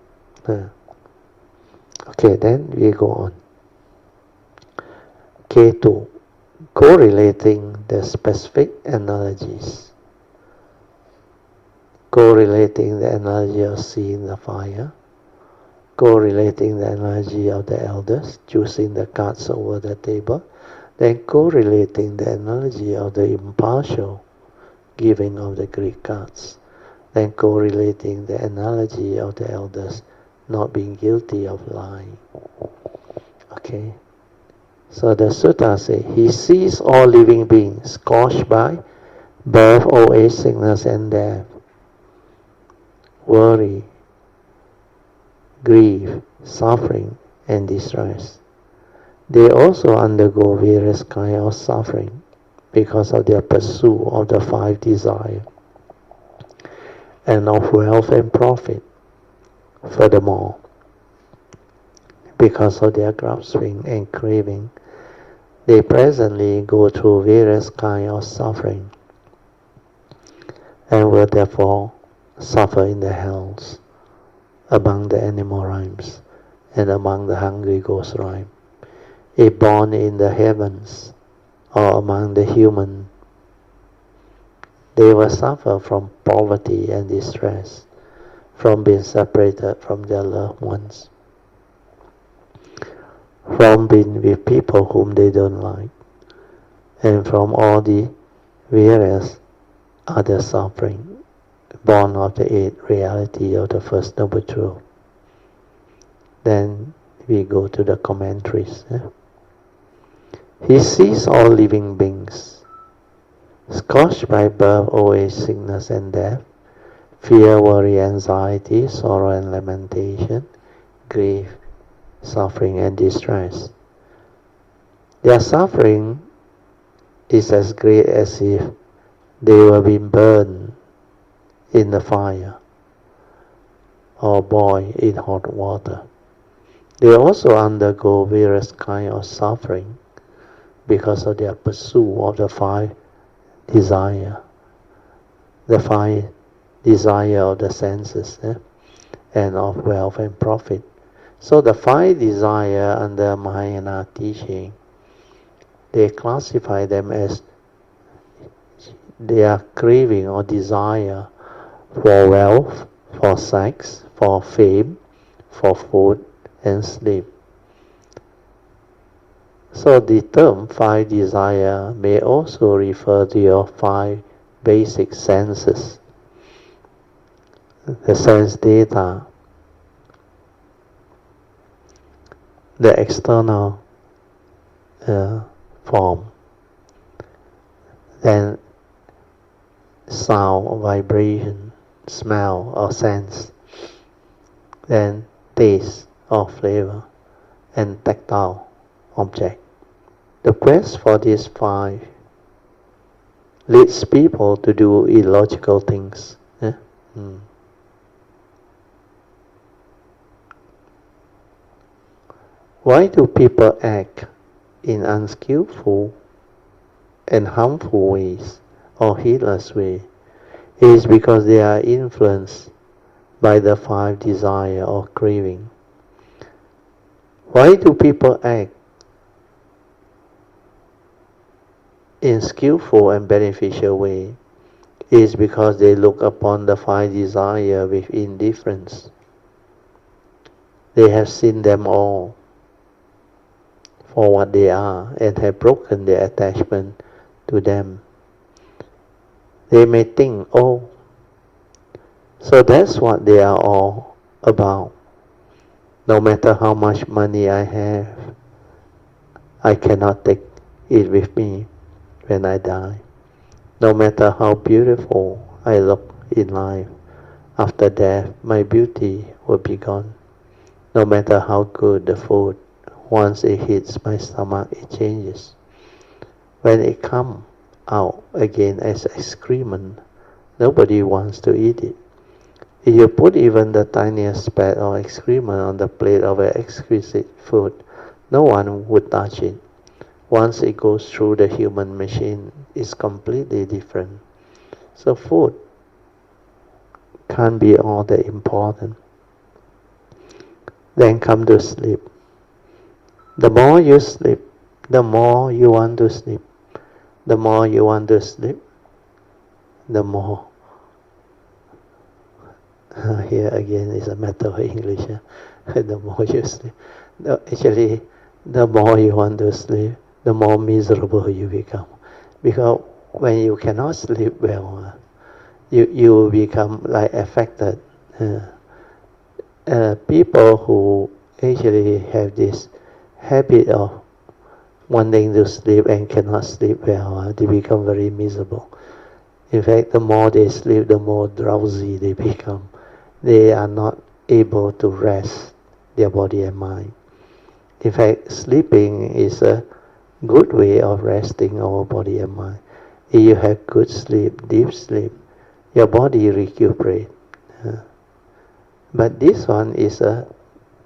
Okay, then we go on. K2, correlating the specific analogies. correlating the energy of seeing the fire, correlating the energy of the elders, choosing the cards over the table, then correlating the energy of the impartial, giving of the Greek cards, then correlating the analogy of the elders not being guilty of lying. Okay? So the sutta says, he sees all living beings scorched by birth, old age, sickness and death, worry, grief, suffering and distress. They also undergo various kinds of suffering because of their pursuit of the 5 desires and of wealth and profit. Furthermore, because of their grasping and craving, they presently go through various kinds of suffering and will therefore suffer in the hells, among the animal realms and among the hungry ghost realm. If born in the heavens or among the human, they will suffer from poverty and distress, from being separated from their loved ones, from being with people whom they don't like, and from all the various other suffering born of the 8th reality of the First Noble Truth. Then we go to the commentaries. He sees all living beings scorched by birth, old age, sickness and death, fear, worry, anxiety, sorrow and lamentation, grief, suffering and distress. Their suffering is as great as if they were being burned in the fire or boiled in hot water. They also undergo various kinds of suffering because of their pursuit of the 5 desires, the 5 desires of the senses, and of wealth and profit. So the 5 desires under Mahayana teaching, they classify them as their craving or desire for wealth, for sex, for fame, for food and sleep. So the term 5 desire may also refer to your 5 basic senses. The sense data, the external form, then sound, vibration, smell or sense, then taste or flavor, and tactile object. The quest for these 5 leads people to do illogical things. Why do people act in unskillful and harmful ways or heedless ways? It is because they are influenced by the 5 desire or craving. Why do people act in skillful and beneficial way? It is because they look upon the 5 desire with indifference. They have seen them all for what they are and have broken their attachment to them. They may think, oh, so that's what they are all about. No matter how much money I have, I cannot take it with me when I die. No matter how beautiful I look in life, after death my beauty will be gone. No matter how good the food, once it hits my stomach it changes. When it comes out again as excrement, nobody wants to eat it. If you put even the tiniest speck of excrement on the plate of an exquisite food, no one would touch it. Once it goes through the human machine, it's completely different. So food can't be all that important. Then come to sleep. The more you sleep, the more you want to sleep. The more you want to sleep, the more Here again is a matter of English. The more you sleep, actually, the more you want to sleep, the more miserable you become. Because when you cannot sleep well, you become like affected. People who actually have this habit of wanting to sleep and cannot sleep well, they become very miserable. In fact, the more they sleep, the more drowsy they become. They are not able to rest their body and mind. In fact, sleeping is a good way of resting our body and mind. If you have good sleep, deep sleep, your body recuperates. But this one is a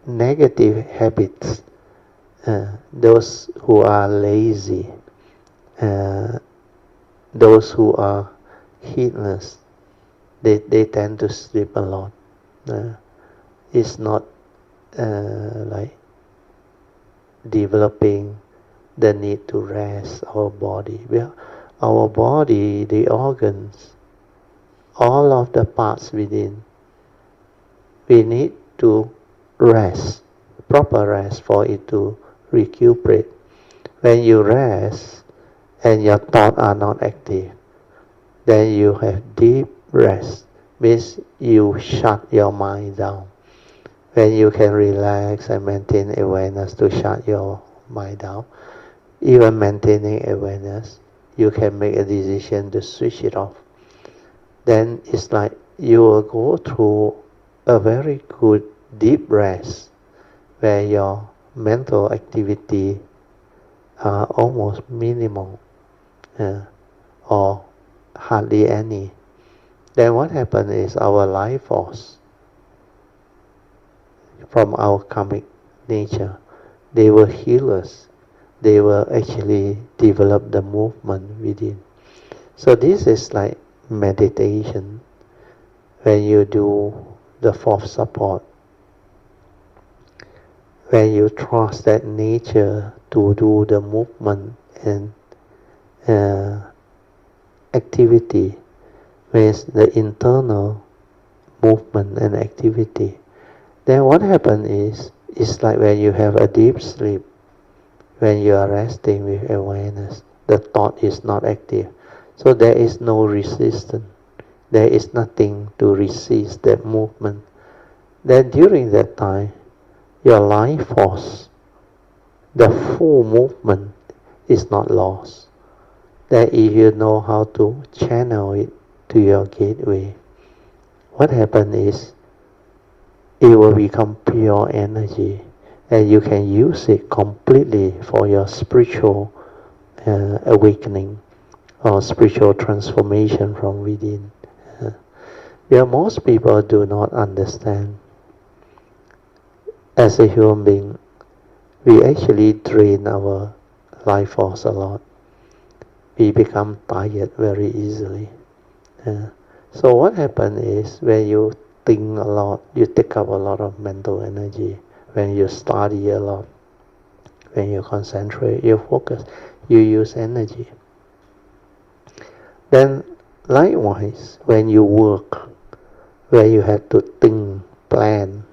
negative habit. Those who are lazy, those who are heedless, they tend to sleep a lot. It's not like developing the need to rest our body. Our body, the organs, all of the parts within, we need to rest, proper rest for it to recuperate. When you rest and your thoughts are not active, then you have deep rest, means you shut your mind down. When you can relax and maintain awareness to shut your mind down, even maintaining awareness, you can make a decision to switch it off. Then it's like you will go through a very good deep rest where your mental activity are almost minimal or hardly any. Then what happens is our life force from our karmic nature, they will heal us. They will actually develop the movement within. So this is like meditation. When you do the fourth support, when you trust that nature to do the movement and activity, means the internal movement and activity, then what happens is, it's like when you have a deep sleep, when you are resting with awareness, the thought is not active. So there is no resistance. There is nothing to resist that movement. Then during that time, your life force, the full movement is not lost. That if you know how to channel it to your gateway, what happens is, it will become pure energy, and you can use it completely for your spiritual awakening or spiritual transformation from within. Where most people do not understand. As a human being, we actually drain our life force a lot. We become tired very easily. So what happens is, when you think a lot, you take up a lot of mental energy. When you study a lot, when you concentrate, you focus, you use energy. Then likewise, when you work, where you have to think, plan,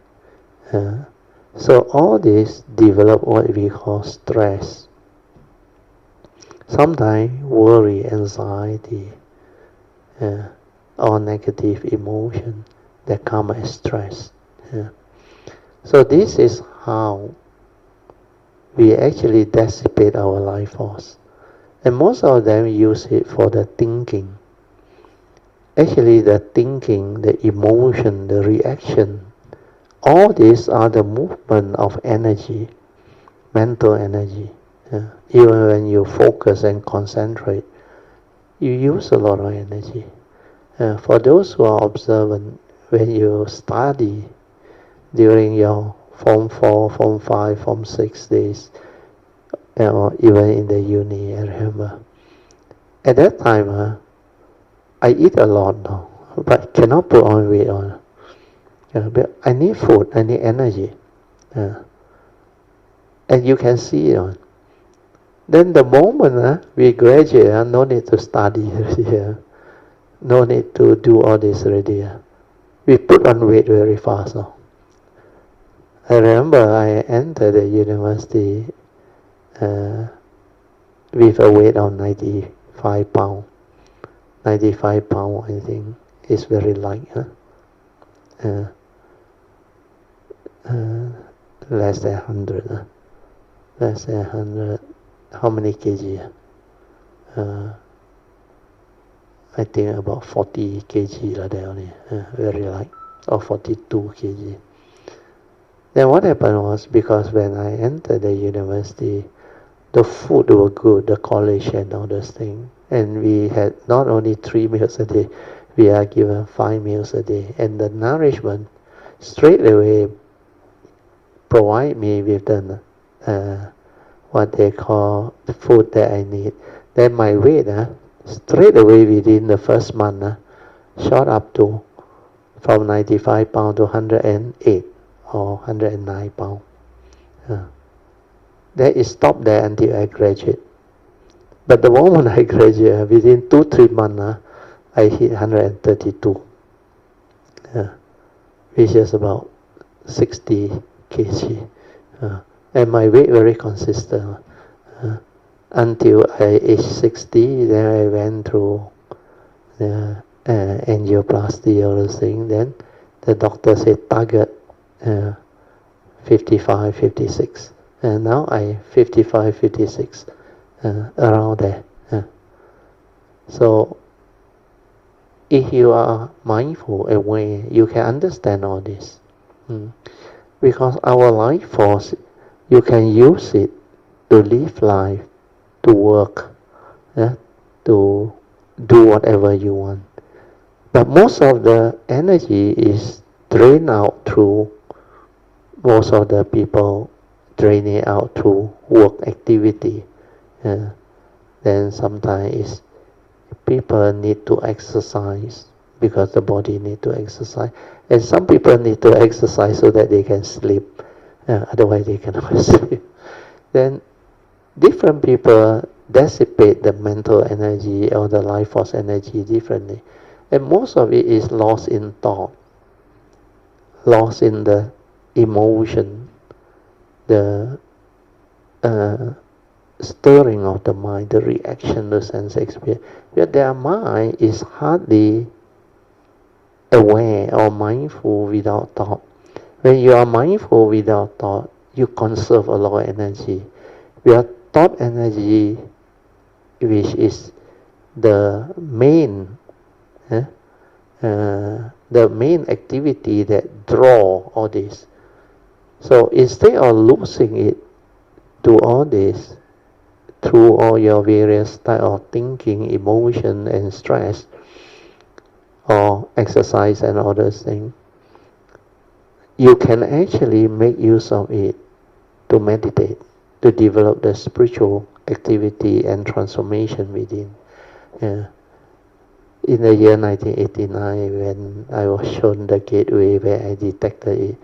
so all this develop what we call stress. Sometimes worry, anxiety, or negative emotion that come as stress. So this is how we actually dissipate our life force. And most of them use it for the thinking. Actually the thinking, the emotion, the reaction, all these are the movement of energy, mental energy. Even when you focus and concentrate, you use a lot of energy. For those who are observant, when you study during your Form 4, Form 5, Form 6 days, or even in the uni, I remember. At that time, I eat a lot now, but cannot put on weight on. But I need food, I need energy. And you can see it. Then the moment we graduate, no need to study here. No need to do all this already. we put on weight very fast. No? I remember I entered the university with a weight of 95 pounds. 95 pounds, I think, is very light. Huh? Less than 100. Less than 100. How many kg? I think about 40 kg like that only. Very light. Or 42 kg. Then what happened was, because when I entered the university, the food was good, the college and all those things. And we had not only 3 meals a day, we are given 5 meals a day. And the nourishment straight away provide me with the what they call the food that I need. Then my weight straight away within the first month shot up to from 95 pounds to 108 or 109 pounds. Then it stopped there until I graduate. But the moment I graduate, within 2-3 months, I hit 132, which is about 60 kg. And my weight very consistent. Until I age 60, then I went through angioplasty, all those things. Then the doctor said target 55, 56. And now I 55, 56, around there. So if you are mindful, aware, you can understand all this. Because our life force, you can use it to live life, to work, to do whatever you want. But most of the energy is drained out through, most of the people drain it out through work activity. Then sometimes people need to exercise because the body need to exercise. And some people need to exercise so that they can sleep. Otherwise they cannot sleep. Then different people dissipate the mental energy or the life force energy differently. And most of it is lost in thought, lost in the emotion, the stirring of the mind, the reaction to sense experience. But their mind is hardly aware or mindful without thought. When you are mindful without thought, you conserve a lot of energy. Your thought energy, which is the main activity that draw all this. So instead of losing it to all this, through all your various type of thinking, emotion and stress, or exercise and all those things, you can actually make use of it to meditate, to develop the spiritual activity and transformation within. In the year 1989, when I was shown the gateway where I detected it,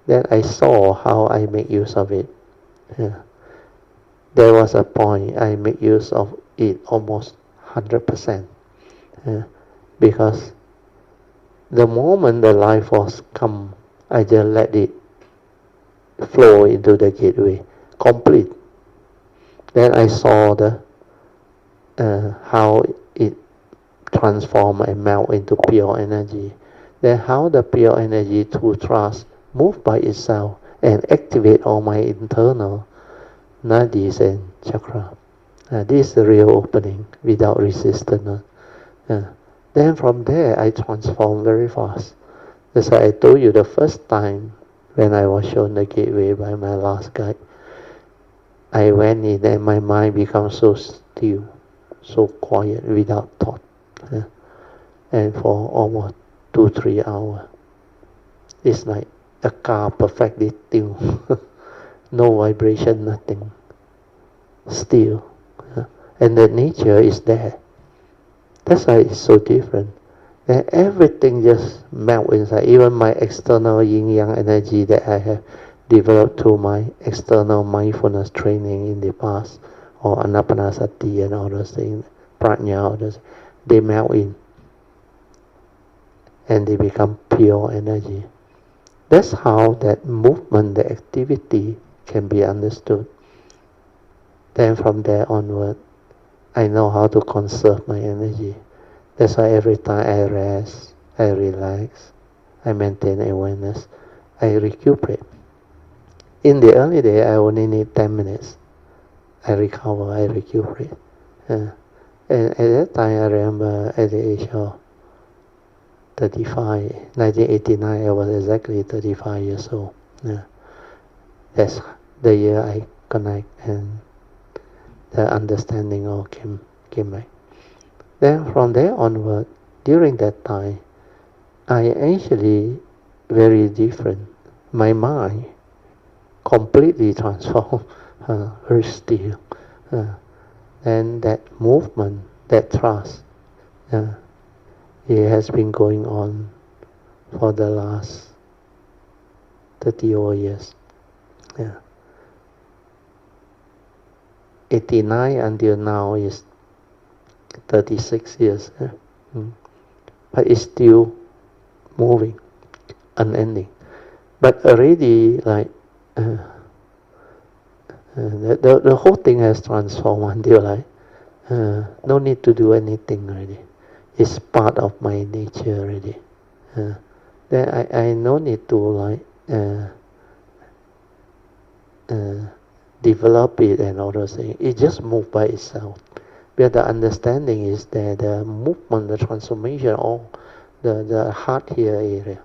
then I saw how I make use of it. There was a point I make use of it almost 100%. Because the moment the life force come, I just let it flow into the gateway, complete. Then I saw the how it transform and melt into pure energy. Then how the pure energy through trust move by itself and activate all my internal nadis and chakra. This is the real opening without resistance. Then from there I transform very fast. That's why I told you the first time when I was shown the gateway by my last guide, I went in and my mind becomes so still, so quiet, without thought. And for almost 2-3 hours, it's like a car perfectly still. No vibration, nothing. Still. And the nature is there. That's why it's so different. And everything just melts inside. Even my external yin-yang energy that I have developed through my external mindfulness training in the past, or anapanasati and all those things, prajna, all those, they melt in. and they become pure energy. That's how that movement, the activity can be understood. Then from there onward, I know how to conserve my energy. That's why every time I rest, I relax, I maintain awareness, I recuperate. In the early day, I only need 10 minutes. I recover, I recuperate. And at that time, I remember at the age of 35, 1989, I was exactly 35 years old. That's the year I connect and the understanding all came back. Then from there onward, during that time, I actually very different. My mind completely transformed, very still. And that movement, that trust, it has been going on for the last 30 over years. 89 until now is 36 years. But it's still moving, unending. But already, like, the whole thing has transformed until, like, no need to do anything already. It's part of my nature already. Then I no need to, like, develop it and all those things. It just moves by itself. But the understanding is that the movement, the transformation, all the heart here area,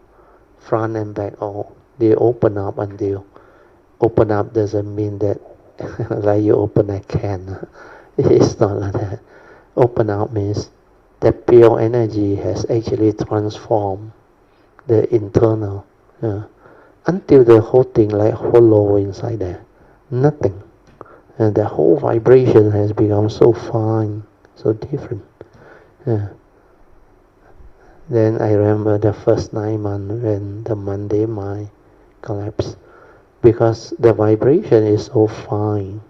front and back, all they open up until open up doesn't mean that like you open a can. It's not like that. Open up means that pure energy has actually transformed the internal until the whole thing like hollow inside there. Nothing. And the whole vibration has become so fine, so different. Then I remember the first 9 months when the mundane mind collapsed, because the vibration is so fine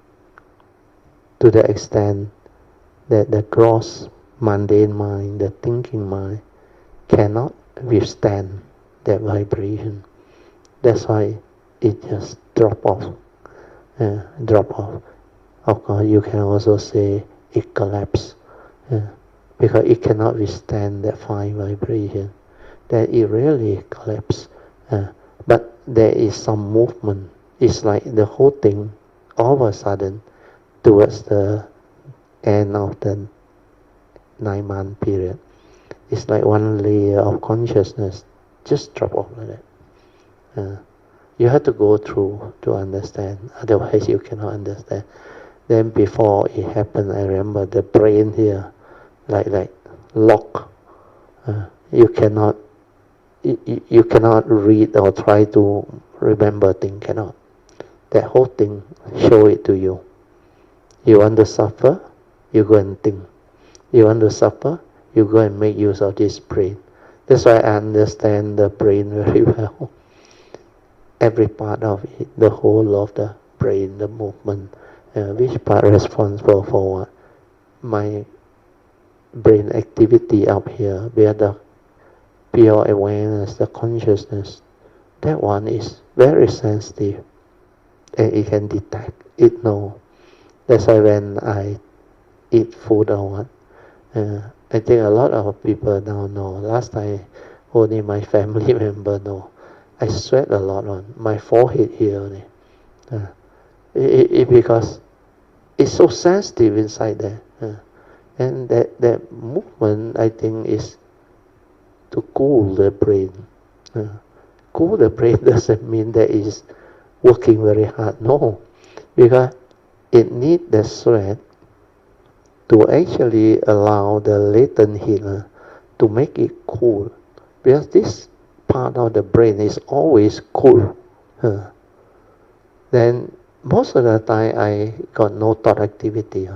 to the extent that the gross mundane mind, the thinking mind, cannot withstand that vibration. That's why it just drop off. Of course, you can also say it collapsed, because it cannot withstand that fine vibration. That it really collapsed. But there is some movement. It's like the whole thing, all of a sudden, towards the end of the 9-month period, it's like one layer of consciousness just drop off like that. You have to go through to understand, otherwise you cannot understand. Then before it happened, I remember the brain here, like lock. You cannot read or try to remember thing, cannot. That whole thing show it to you. You want to suffer, you go and think. You want to suffer, you go and make use of this brain. That's why I understand the brain very well. Every part of it, the whole of the brain, the movement, which part responsible for what? My brain activity up here, where the pure awareness, the consciousness, that one is very sensitive, and it can detect, it know. That's why when I eat food or what, I think a lot of people now know. Last time, only my family member know. I sweat a lot on my forehead here only. Because it's so sensitive inside there. And that movement, I think, is to cool the brain. Cool the brain doesn't mean that it's working very hard. No, because it needs the sweat to actually allow the latent heat to make it cool. Because this part of the brain is always cool. Then most of the time I got no thought activity.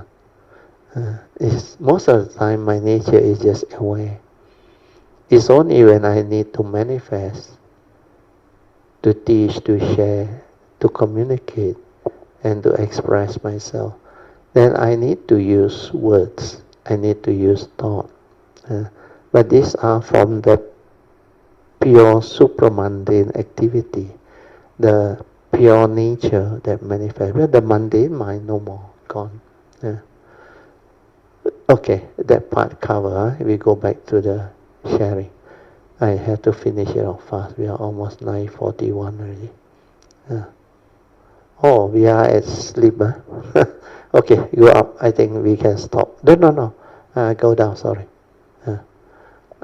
Most of the time my nature is just aware. It's only when I need to manifest, to teach, to share, to communicate, and to express myself, then I need to use words. I need to use thought. But these are from the pure supramundane activity, the pure nature that manifests. Well, the mundane mind no more, gone. Okay, that part cover. We go back to the sharing. I have to finish it off fast. We are almost 9:41 already. Oh, we are at sleep. Okay, go up. I think we can stop. No. Go down, sorry.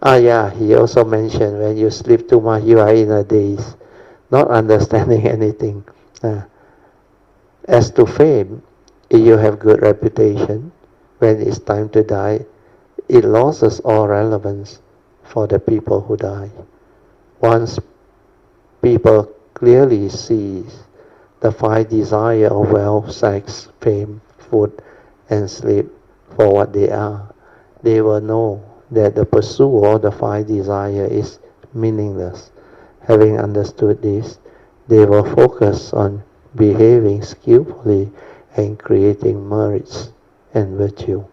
Yeah, he also mentioned when you sleep too much, you are in a daze, not understanding anything. As to fame, if you have good reputation, when it's time to die, it loses all relevance for the people who die. Once people clearly see the five desires of wealth, sex, fame, food, and sleep for what they are, they will know that the pursuit of the five desires is meaningless. Having understood this, they will focus on behaving skillfully and creating merits and virtue.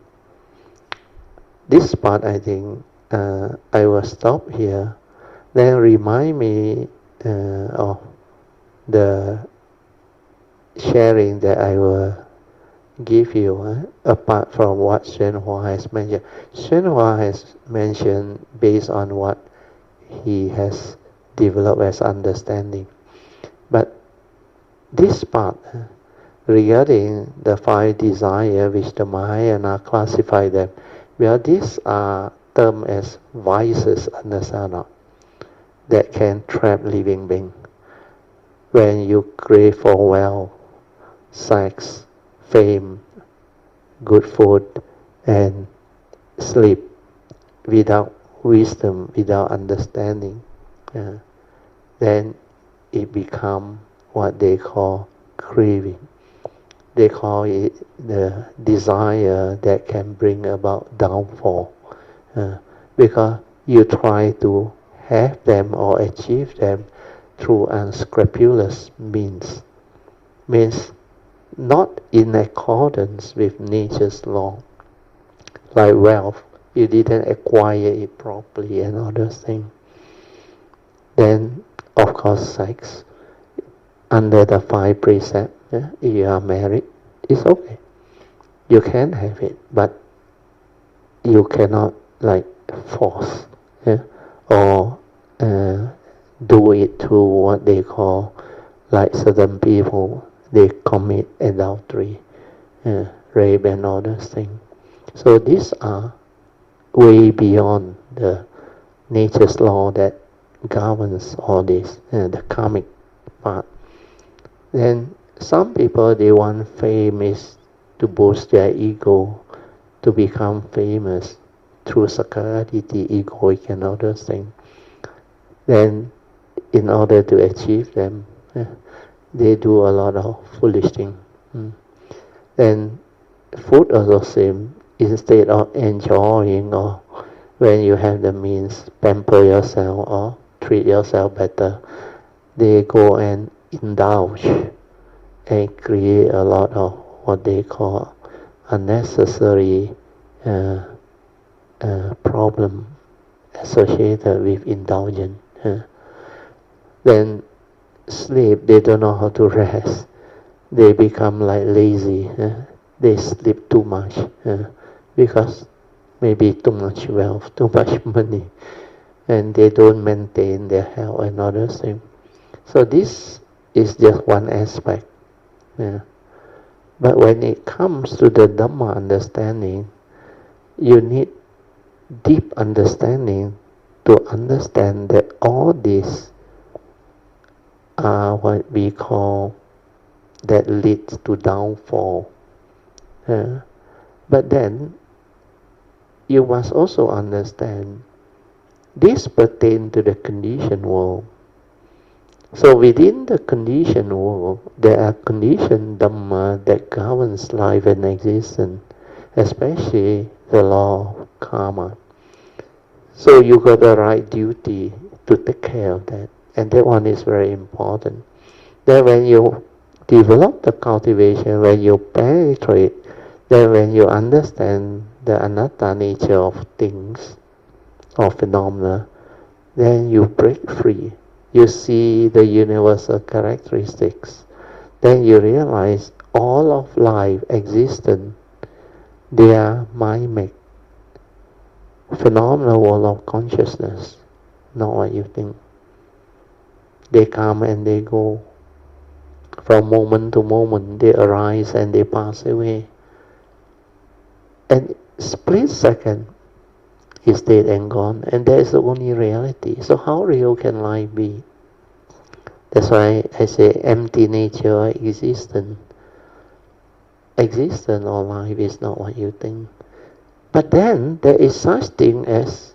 This part, I think, I will stop here. Then remind me of the sharing that I will give you, apart from what Hsuan has mentioned. Hsuan has mentioned based on what he has developed as understanding. But this part, regarding the five desires which the Mahayana classify them, well, these are termed as vices, understand not? That can trap living being. When you crave for wealth, sex, fame, good food, and sleep, without wisdom, without understanding, then it becomes what they call craving. They call it the desire that can bring about downfall, because you try to have them or achieve them through unscrupulous means not in accordance with nature's law. Like wealth, you didn't acquire it properly and other things. Then, of course, sex, under the five precepts, if you are married, it's okay. You can have it, but you cannot force, or do it through what they call, like certain people, they commit adultery, rape and all those things. So these are way beyond the nature's law that governs all this, the karmic part. Then some people, they want fame is to boost their ego, to become famous through scarcity, egoic and all those things. Then in order to achieve them, they do a lot of foolish things. Then food also same. Instead of enjoying, or when you have the means, pamper yourself or treat yourself better, they go and indulge and create a lot of what they call unnecessary problem associated with indulgence. Then sleep, they don't know how to rest. They become like lazy. They sleep too much because maybe too much wealth, too much money, and they don't maintain their health and other things. So this is just one aspect. But when it comes to the Dhamma understanding, you need deep understanding to understand that all these are what we call that leads to downfall. But then you must also understand this pertains to the conditioned world. So within the conditioned world, there are conditioned Dhamma that governs life and existence, especially the law of karma. So you got the right duty to take care of that, and that one is very important. Then when you develop the cultivation, when you penetrate, then when you understand the anatta nature of things, of phenomena, then you break free. You see the universal characteristics. Then you realize all of life, existence, they are mimic. Phenomenal world of consciousness, not what you think. They come and they go. From moment to moment, they arise and they pass away. And split second is dead and gone, and that is the only reality. So how real can life be? That's why I say empty nature or existence. Existence or life is not what you think. But then there is such thing as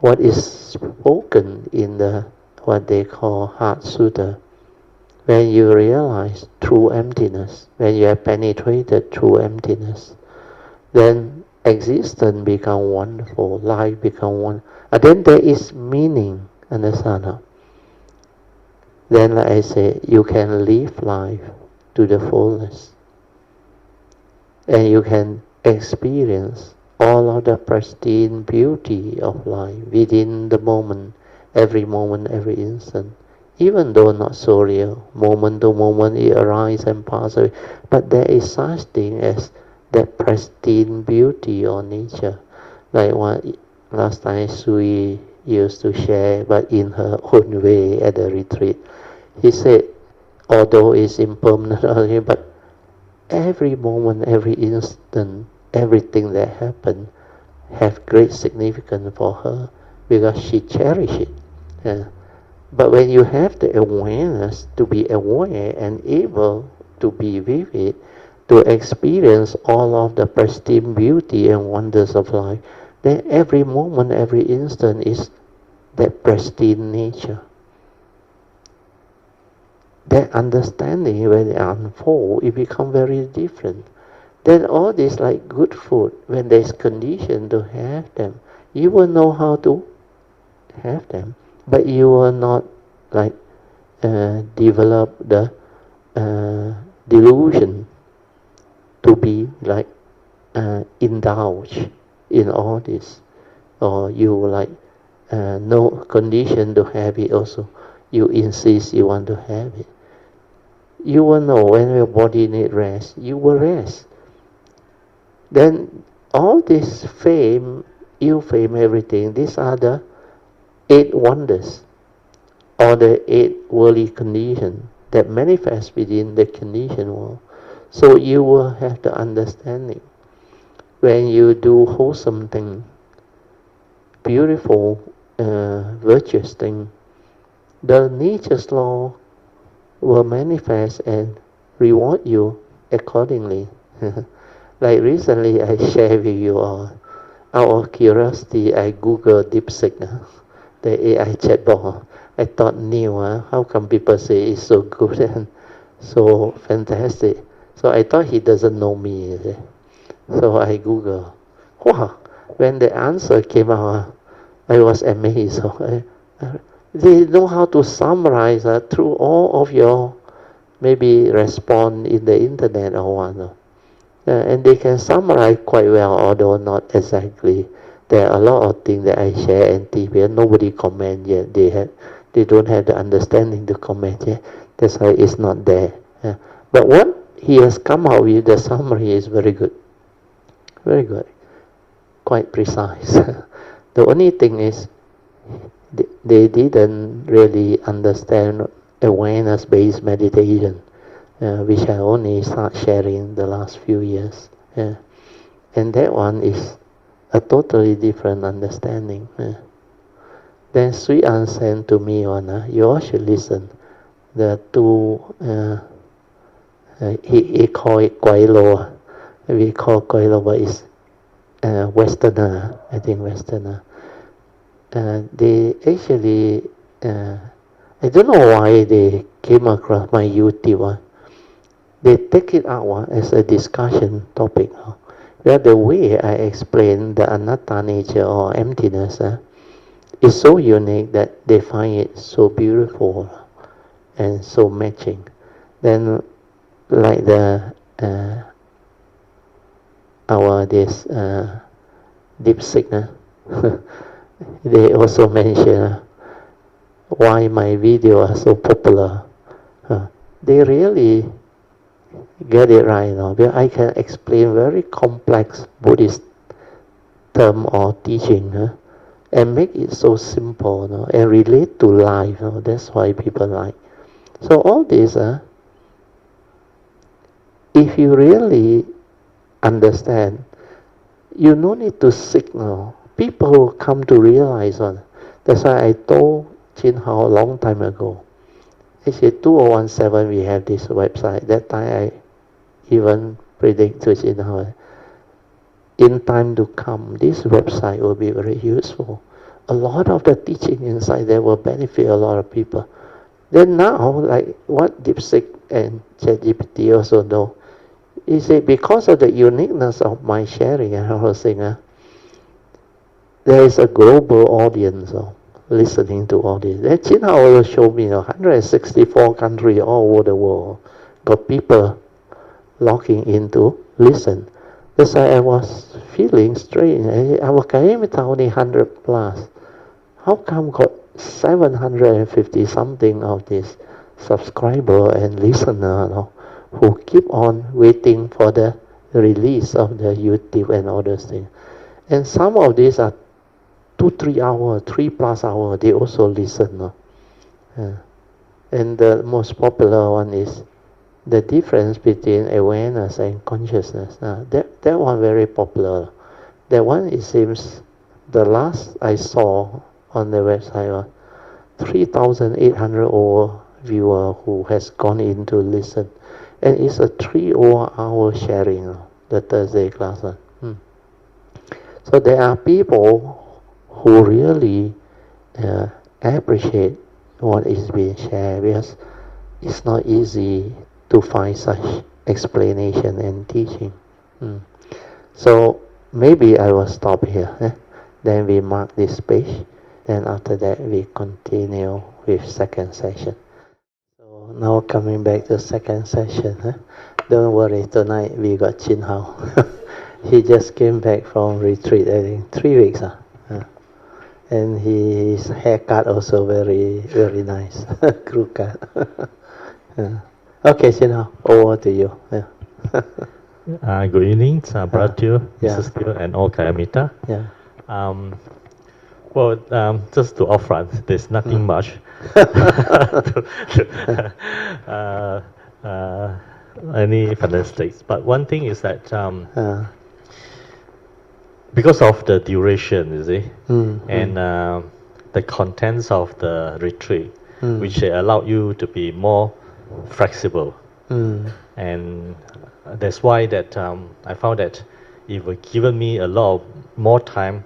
what is spoken in the what they call Heart Sutra. When you realize true emptiness, when you have penetrated true emptiness, then existence become wonderful, life become wonderful. And then there is meaning, understand? Then like I say, you can live life to the fullest. And you can experience all of the pristine beauty of life within the moment, every instant. Even though not so real, moment to moment it arises and passes away. But there is such thing as that pristine beauty of nature. Like what last time Sui used to share, but in her own way at the retreat. He said, although it's impermanent, but every moment, every instant, everything that happened have great significance for her because she cherished it. Yeah. But when you have the awareness to be aware and able to be with it, to experience all of the pristine beauty and wonders of life, then every moment, every instant is that pristine nature. That understanding, when it unfolds, it becomes very different. Then all this like good food, when there's condition to have them, you will know how to have them, but you will not like develop the delusion to be like indulge in all this, or you like no condition to have it also. You insist you want to have it. You will know when your body needs rest, you will rest. Then all this fame, ill fame, everything, these are the 8 wonders, or the 8 worldly conditions that manifest within the conditioned world. So you will have the understanding. When you do wholesome thing, beautiful, virtuous thing, the nature's law will manifest and reward you accordingly. Like recently I shared with you all, out of curiosity I Googled DeepSeek, the AI chatbot. I thought new, how come people say it's so good and so fantastic? So I thought he doesn't know me. So I Googled. Wow, when the answer came out, I was amazed. They know how to summarize through all of your maybe response in the internet or what. And they can summarize quite well, although not exactly. There are a lot of things that I share and TV, nobody comment yet. They don't have the understanding to comment yet. That's why it's not there. But what he has come out with, the summary is very good. Very good. Quite precise. The only thing is, they didn't really understand awareness-based meditation, which I only start sharing the last few years. And that one is a totally different understanding. Then Hsuan sent to me one, you all should listen. The 2, he called it Guai Lo. We call Guai Lo, but it's Westerner, I think Westerner. They actually, I don't know why they came across my YouTube. They take it out as a discussion topic. Where the way I explain the anatta nature or emptiness is so unique that they find it so beautiful and so matching. Then, like the our this deep sickness. they also mention why my videos are so popular. They really get it right, because I can explain very complex Buddhist term or teaching, and make it so simple, and relate to life. That's why people like. So all this, if you really understand, you no need to seek. People will come to realize on. That's why I told Chin Hao a long time ago. Actually, 2017 we have this website. That time I even predict to Chin Hao, in time to come, this website will be very useful. A lot of the teaching inside there will benefit a lot of people. Then now, like what DeepSeek and ChatGPT also know, is that because of the uniqueness of my sharing and whole thing, there is a global audience listening to all this. Then Chin Hao will show me 164 countries all over the world got people logging in to listen. That's why I was feeling strange. Our community only 100 plus. How come got 750 something of this subscriber and listener who keep on waiting for the release of the YouTube and all those things. And some of these are 2-3 hours, 3+ hours, they also listen. And the most popular one is the difference between awareness and consciousness. That one very popular. That one, it seems, the last I saw on the website was 3,800 over viewer who has gone in to listen. And it's a 3 hour sharing, the Thursday class. So there are people who really appreciate what is being shared, because it's not easy to find such explanation and teaching. So maybe I will stop here. Then we mark this page. Then after that we continue with second session. So now coming back to second session. Don't worry, tonight we got Chin Hao. He just came back from retreat, I think 3 weeks. And his haircut also very, very nice. Crew cut. Okay, Chin Hao, over to you. Good evening, Brother Teo, Mrs. Teo, and all Kayamita. Just to upfront, there's nothing much any fantastics. But one thing is that because of the duration, you see, and the contents of the retreat, which allowed you to be more flexible, and that's why that I found that it would given me a lot more time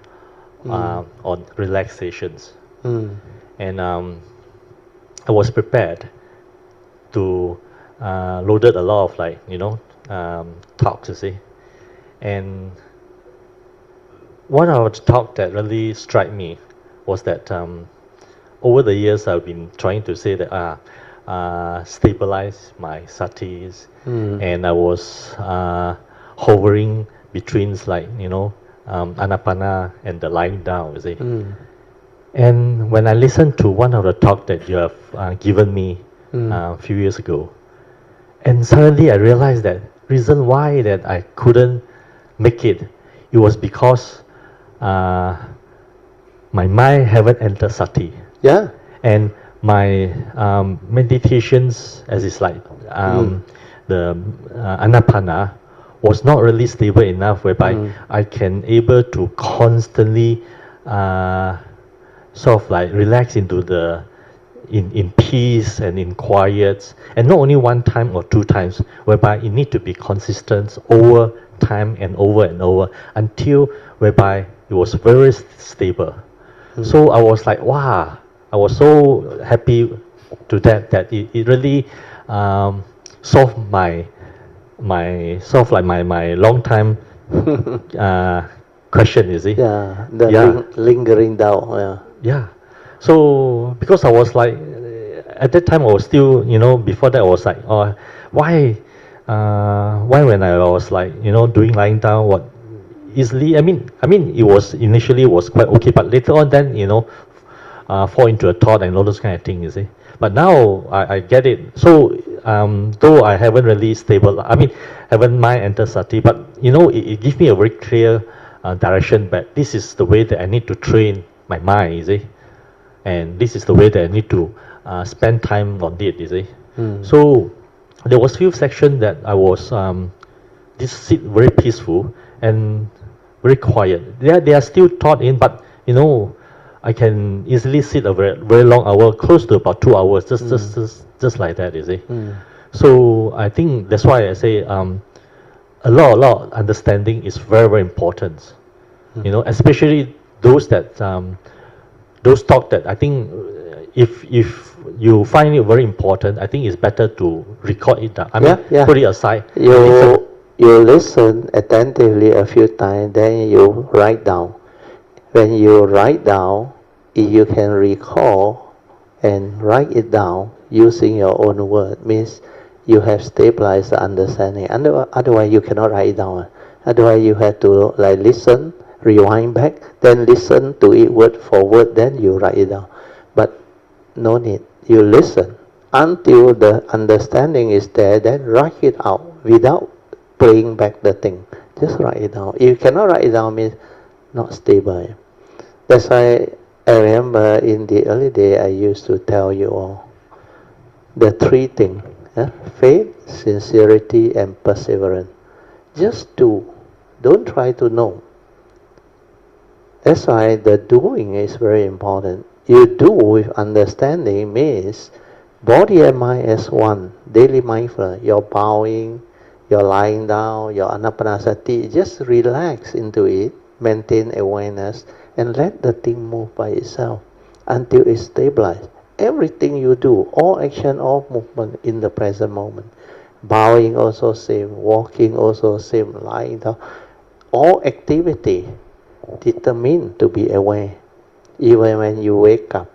on relaxations, and I was prepared to loaded a lot of talks, you see, and one of the talk that really struck me was that over the years I've been trying to say that stabilize my satis, and I was hovering between anapana and the lying down, you see. And when I listened to one of the talk that you have given me a few years ago, and suddenly I realized that reason why that I couldn't make it was because my mind haven't entered sati. And my meditations, as it's the anapana, was not really stable enough, whereby I can able to constantly relax into the in peace and in quiet, and not only one time or 2 times, whereby it need to be consistent over time and over until whereby it was very stable. So I was like, wow, I was so happy to that it really solved my long time question, you see. Lingering doubt. So because I was like, at that time I was still, before that I was like, why when I was doing lying down, easily. I mean, it was initially was quite okay, but later on, then fall into a thought and all those kind of things. You see, but now I get it. So though I haven't really stable, haven't mind enter sati, but it gives me a very clear direction. But this is the way that I need to train my mind. You see, and this is the way that I need to spend time on it. You see, so there was few sections that I was this sit very peaceful and very quiet. They are still taught in, but I can easily sit a very, very long hour, close to about 2 hours, just like that, you see. So I think that's why I say a lot of understanding is very, very important. Especially those that those talk that I think if you find it very important, I think it's better to record it down. Put it aside. You listen attentively a few times, then you write down. When you write down, you can recall and write it down using your own word. Means you have stabilized the understanding. Otherwise, you cannot write it down. Otherwise, you have to listen, rewind back, then listen to it word for word, then you write it down. But no need. You listen until the understanding is there, then write it out without playing back the thing. Just write it down. If you cannot write it down, means not stable. That's why I remember in the early day I used to tell you all the three things: faith, sincerity, and perseverance. Just do. Don't try to know. That's why the doing is very important. You do with understanding means body and mind as one. Daily mindfulness. You're bowing, you're lying down, your anapanasati. Just relax into it. Maintain awareness and let the thing move by itself until it's stabilized. Everything you do, all action, all movement in the present moment. Bowing also same, walking also same, lying down. All activity determined to be aware. Even when you wake up,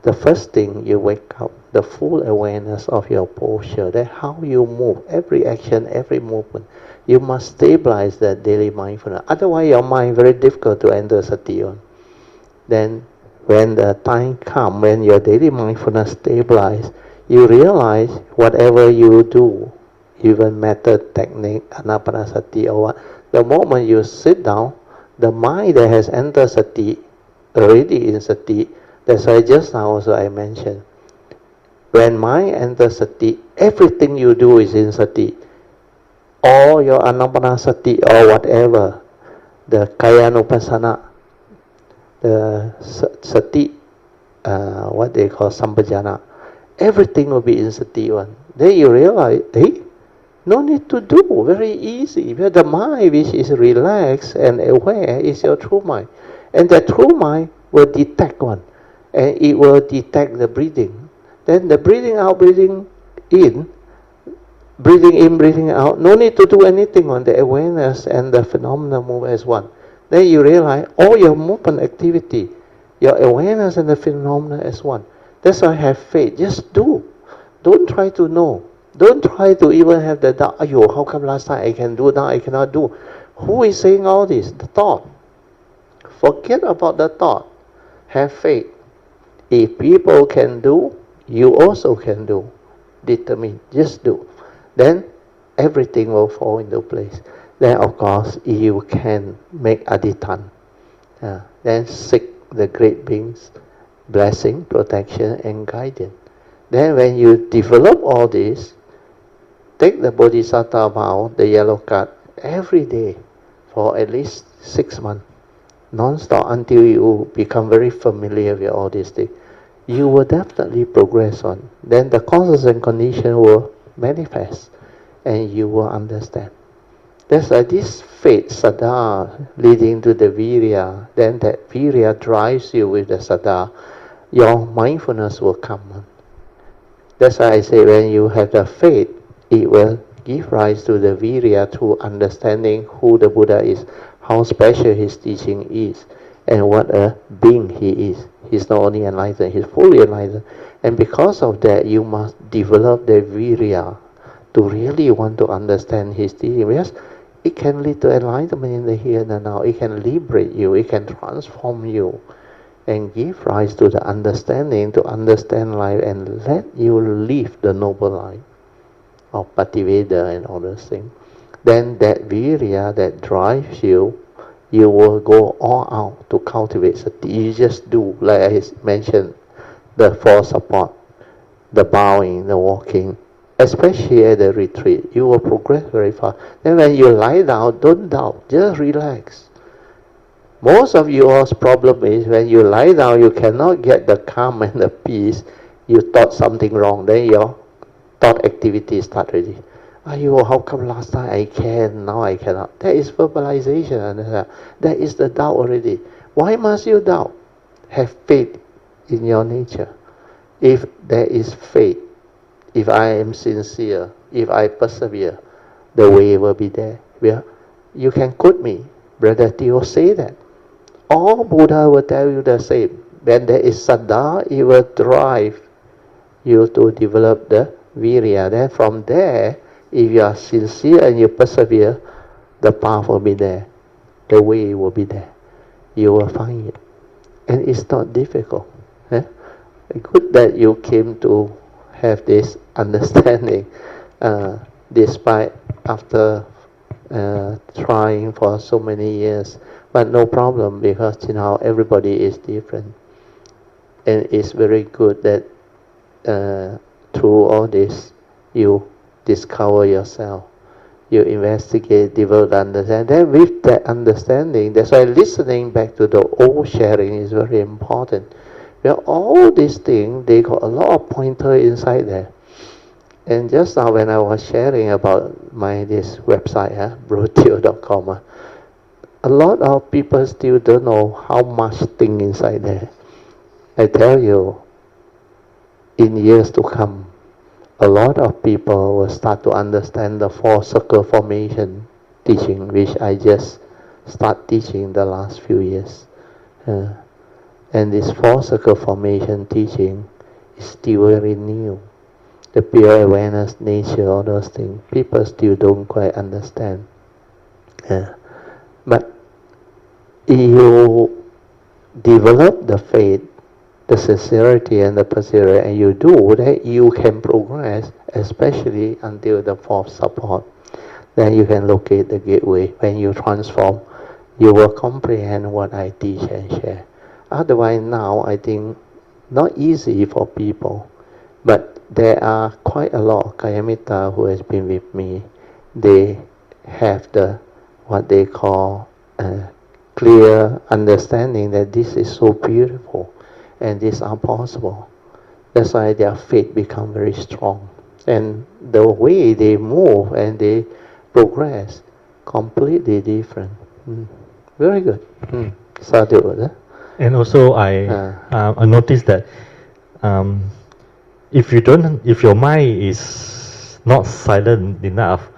the first thing you wake up, the full awareness of your posture, that how you move, every action, every movement. You must stabilize that daily mindfulness. Otherwise, your mind very difficult to enter sati on. Then, when the time comes, when your daily mindfulness stabilize, you realize whatever you do, even method, technique, anapanasati or what, the moment you sit down, the mind that has entered sati, already in sati, that's why just now also I mentioned, when mind enters sati, everything you do is in sati. All your anapanasati or whatever, the kayanupasana, the sati, what they call sampajana, everything will be in sati one. Then you realize, no need to do, very easy. The mind which is relaxed and aware is your true mind. And the true mind will detect one. And it will detect the breathing. Then the breathing out, breathing in, breathing out. No need to do anything on the awareness and the phenomena move as one. Then you realize all your movement activity, your awareness and the phenomena as one. That's why I have faith. Just do. Don't try to know. Don't try to even have the doubt. Ayo, how come last time I can do, now I cannot do? Who is saying all this? The thought. Forget about the thought. Have faith. If people can do, you also can do. Determine. Just do. Then everything will fall into place. Then of course you can make adhitan. Then seek the great beings' blessing, protection and guidance. Then when you develop all this, take the bodhisattva vow, the yellow card, every day for at least 6 months, non-stop, until you become very familiar with all these things. You will definitely progress on. Then the causes and conditions will manifest and you will understand. That's like this faith, saddha, leading to the virya. Then that virya drives you with the saddha. Your mindfulness will come. That's why I say when you have the faith, it will give rise to the virya, to understanding who the Buddha is, how special his teaching is, and what a being he is. He's not only enlightened, he's fully enlightened. And because of that, you must develop the virya to really want to understand his teaching. Because it can lead to enlightenment in the here and now. It can liberate you. It can transform you and give rise to the understanding to understand life and let you live the noble life of Pativeda and all those things. Then that virya that drives you, you will go all out to cultivate sati. You just do, like I mentioned, the four support, the bowing, the walking, especially at the retreat. You will progress very fast. Then when you lie down, don't doubt, just relax. Most of yours problem is when you lie down, you cannot get the calm and the peace. You thought something wrong, then your thought activity start already. How come last time I can, now I cannot? That is verbalization. That is the doubt already. Why must you doubt? Have faith in your nature. If there is faith, if I am sincere, if I persevere, the way will be there. You can quote me. Brother Theo say that. All Buddha will tell you the same. When there is saddha, it will drive you to develop the virya. Then from there, if you are sincere and you persevere, the path will be there. The way will be there. You will find it. And it's not difficult. Good that you came to have this understanding, despite after trying for so many years. But no problem, because everybody is different. And it's very good that through all this, you discover yourself. You investigate, develop understanding. Then with that understanding, that's why listening back to the old sharing is very important. All these things, they got a lot of pointer inside there. And just now when I was sharing about this website, broteo.com, a lot of people still don't know how much thing inside there. I tell you, in years to come, a lot of people will start to understand the four circle formation teaching, which I just start teaching the last few years. And this four circle formation teaching is still very new. The pure awareness, nature, all those things, people still don't quite understand. But you develop the faith, the sincerity and the perseverance, and you do that, you can progress, especially until the fourth support. Then you can locate the gateway. When you transform, you will comprehend what I teach and share. Otherwise now, I think, not easy for people. But there are quite a lot of Kayamitta who has been with me. They have what they call clear understanding that this is so beautiful and these are possible. That's why their faith become very strong. And the way they move and they progress, completely different. Very good. Sadhu. And also I noticed that if your mind is not silent enough,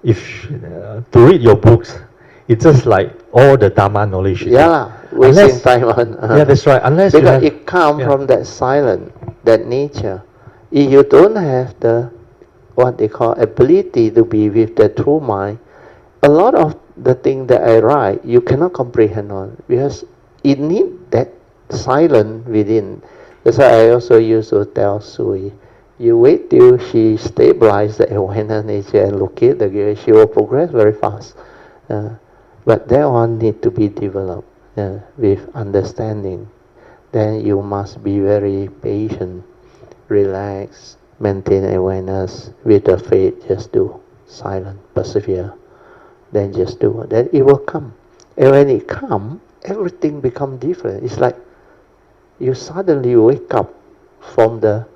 to read your books, it's just like all the Dharma knowledge. Wasting time on. Yeah, that's right. Unless because it comes from that silent, that nature. If you don't have the what they call ability to be with the true mind, a lot of the thing that I write you cannot comprehend on, because it needs that silence within. That's why I also used to tell Sui, you wait till she stabilizes the awareness nature and locate the gear, she will progress very fast. But that one need to be developed with understanding. Then you must be very patient, relax, maintain awareness with the faith. Just do silent, persevere. Then just do. Then it will come. And when it comes, everything becomes different. It's like you suddenly wake up from the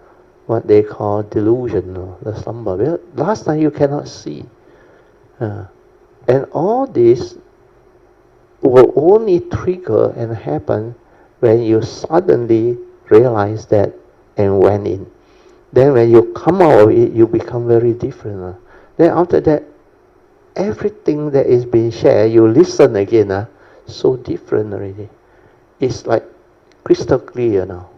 what they call delusion, the slumber. Well, last time you cannot see. And all this will only trigger and happen when you suddenly realize that and went in. Then when you come out of it, you become very different. Then after that, everything that is being shared, you listen again, so different already. It's like crystal clear now.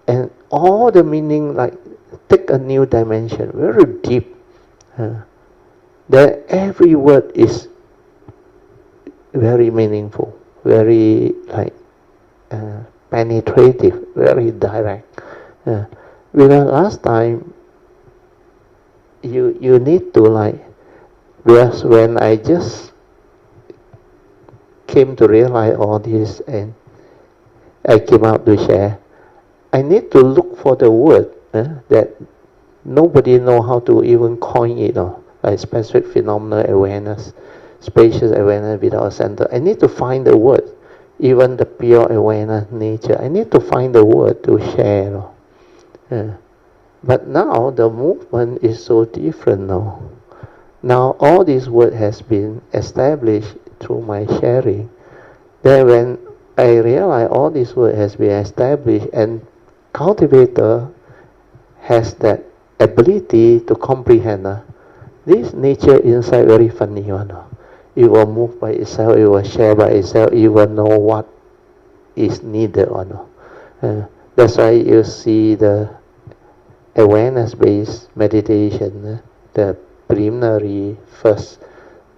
And all the meaning, like, take a new dimension, very deep. then every word is very meaningful, very penetrative, very direct. Because last time you need to because when I just came to realize all this and I came out to share, I need to look for the word that nobody know how to even coin it, like specific phenomena awareness, spacious awareness without a center. I need to find the word, even the pure awareness nature. I need to find the word to share. But now the movement is so different now. Now all this word has been established through my sharing. Then when I realize all this word has been established and cultivator has that ability to comprehend, this nature inside very funny one. It will move by itself, it will share by itself, it will know what is needed or not. That's why you see the awareness-based meditation, the preliminary first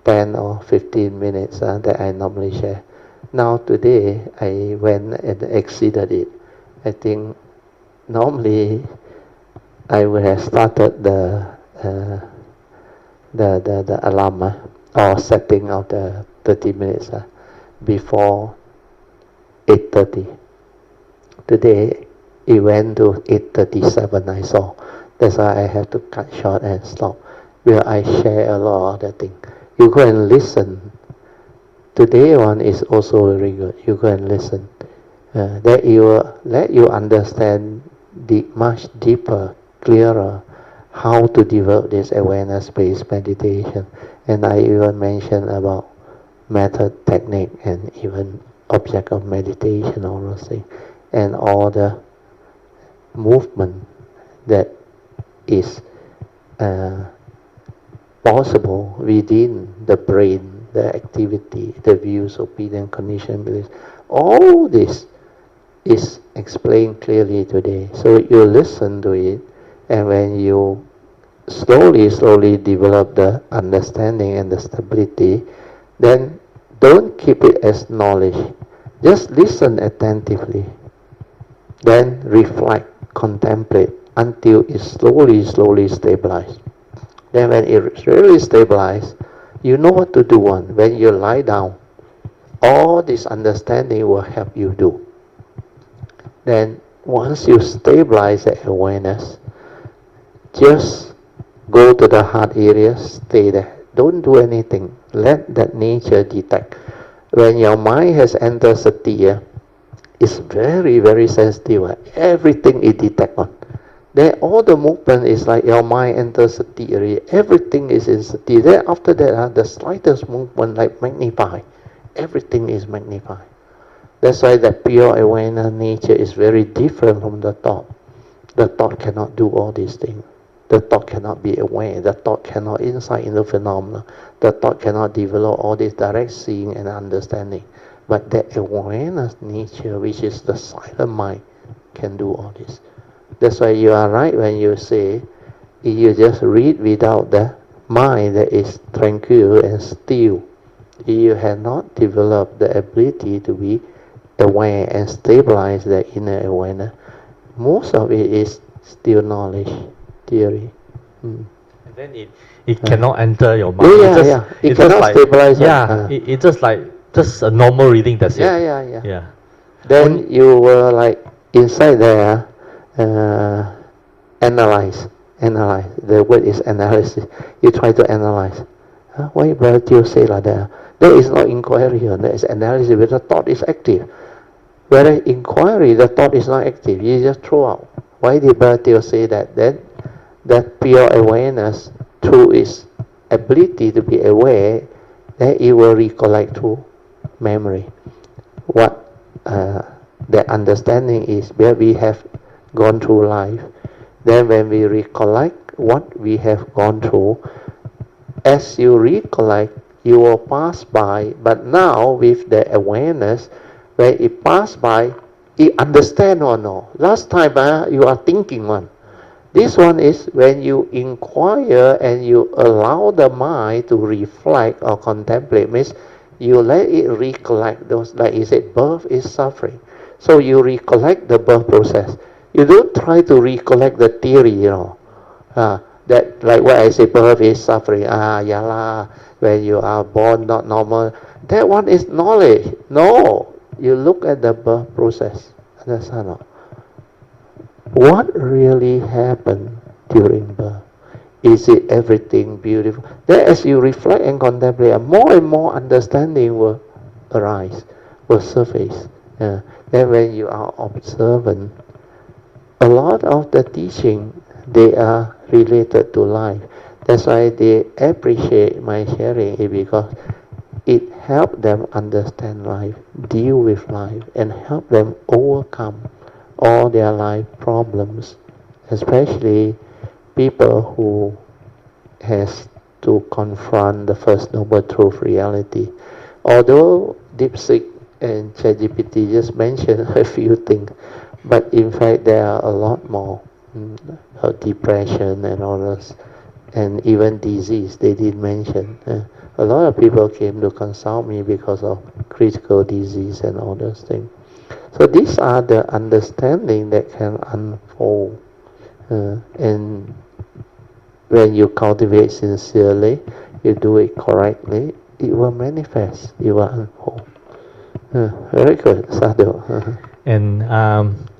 10 or 15 minutes that I normally share. Now today I went and exceeded it. I think normally I would have started the alarm or setting of the 30 minutes before 8:30. Today it went to 8:37 I saw. That's why I have to cut short and stop. Where I share a lot of the thing. You go and listen. Today one is also very good. You go and listen. That will let you understand much deeper, clearer how to develop this awareness-based meditation. And I even mentioned about method, technique, and even object of meditation, all those things, and all the movement that is possible within the brain, the activity, the views, opinion, condition, beliefs. All this is explained clearly today. So you listen to it, and when you slowly develop the understanding and the stability, then don't keep it as knowledge. Just listen attentively. Then reflect, contemplate until it slowly stabilizes. Then when it really stabilizes, you know what to do. When you lie down, all this understanding will help you do. Then once you stabilize the awareness, just go to the heart area, stay there. Don't do anything. Let that nature detect. When your mind has entered sati, it's very sensitive. Everything it detects on. Then all the movement is like your mind enters sati area. Everything is in sati. Then after that, the slightest movement like magnify. Everything is magnified. That's why the pure awareness nature is very different from the thought. The thought cannot do all these things. The thought cannot be aware. The thought cannot insight into phenomena. The thought cannot develop all this direct seeing and understanding. But the awareness nature, which is the silent mind, can do all this. That's why you are right when you say, if you just read without the mind that is tranquil and still, you have not developed the ability to be aware and stabilize the inner awareness. Most of it is still knowledge, theory. And then it cannot enter your mind. It cannot stabilize. It's just like just a normal reading. That's it. Yeah. Then you were like inside there, analyze. The word is analysis. You try to analyze. Why Brother Teo say like that? There is no inquiry here. There is analysis, but the thought is active. Whereas inquiry, the thought is not active. You just throw out. Why did Brother Teo say that? Then that pure awareness through its ability to be aware, then it will recollect through memory what the understanding is where we have gone through life. Then when we recollect what we have gone through, as you recollect, you will pass by, but now with the awareness, when it pass by, it understand or no. Last time you are thinking one. This one is when you inquire and you allow the mind to reflect or contemplate, means you let it recollect those, like you said, birth is suffering. So you recollect the birth process. You don't try to recollect the theory, that like what I say, birth is suffering. Yeah lah, when you are born not normal. That one is knowledge. No, you look at the birth process. Understand? What really happened during birth? Is it everything beautiful? Then as you reflect and contemplate, more and more understanding will arise, will surface. Then when you are observant, a lot of the teaching, they are related to life. That's why they appreciate my sharing it, because it helps them understand life, deal with life, and help them overcome all their life problems, especially people who has to confront the First Noble Truth reality. Although DeepSeek and ChatGPT just mentioned a few things, but in fact there are a lot more. Depression and all this, and even disease they did mention. A lot of people came to consult me because of critical disease and all those things. So these are the understanding that can unfold, and when you cultivate sincerely, you do it correctly, it will manifest, it will unfold. Very good, Sadhu. And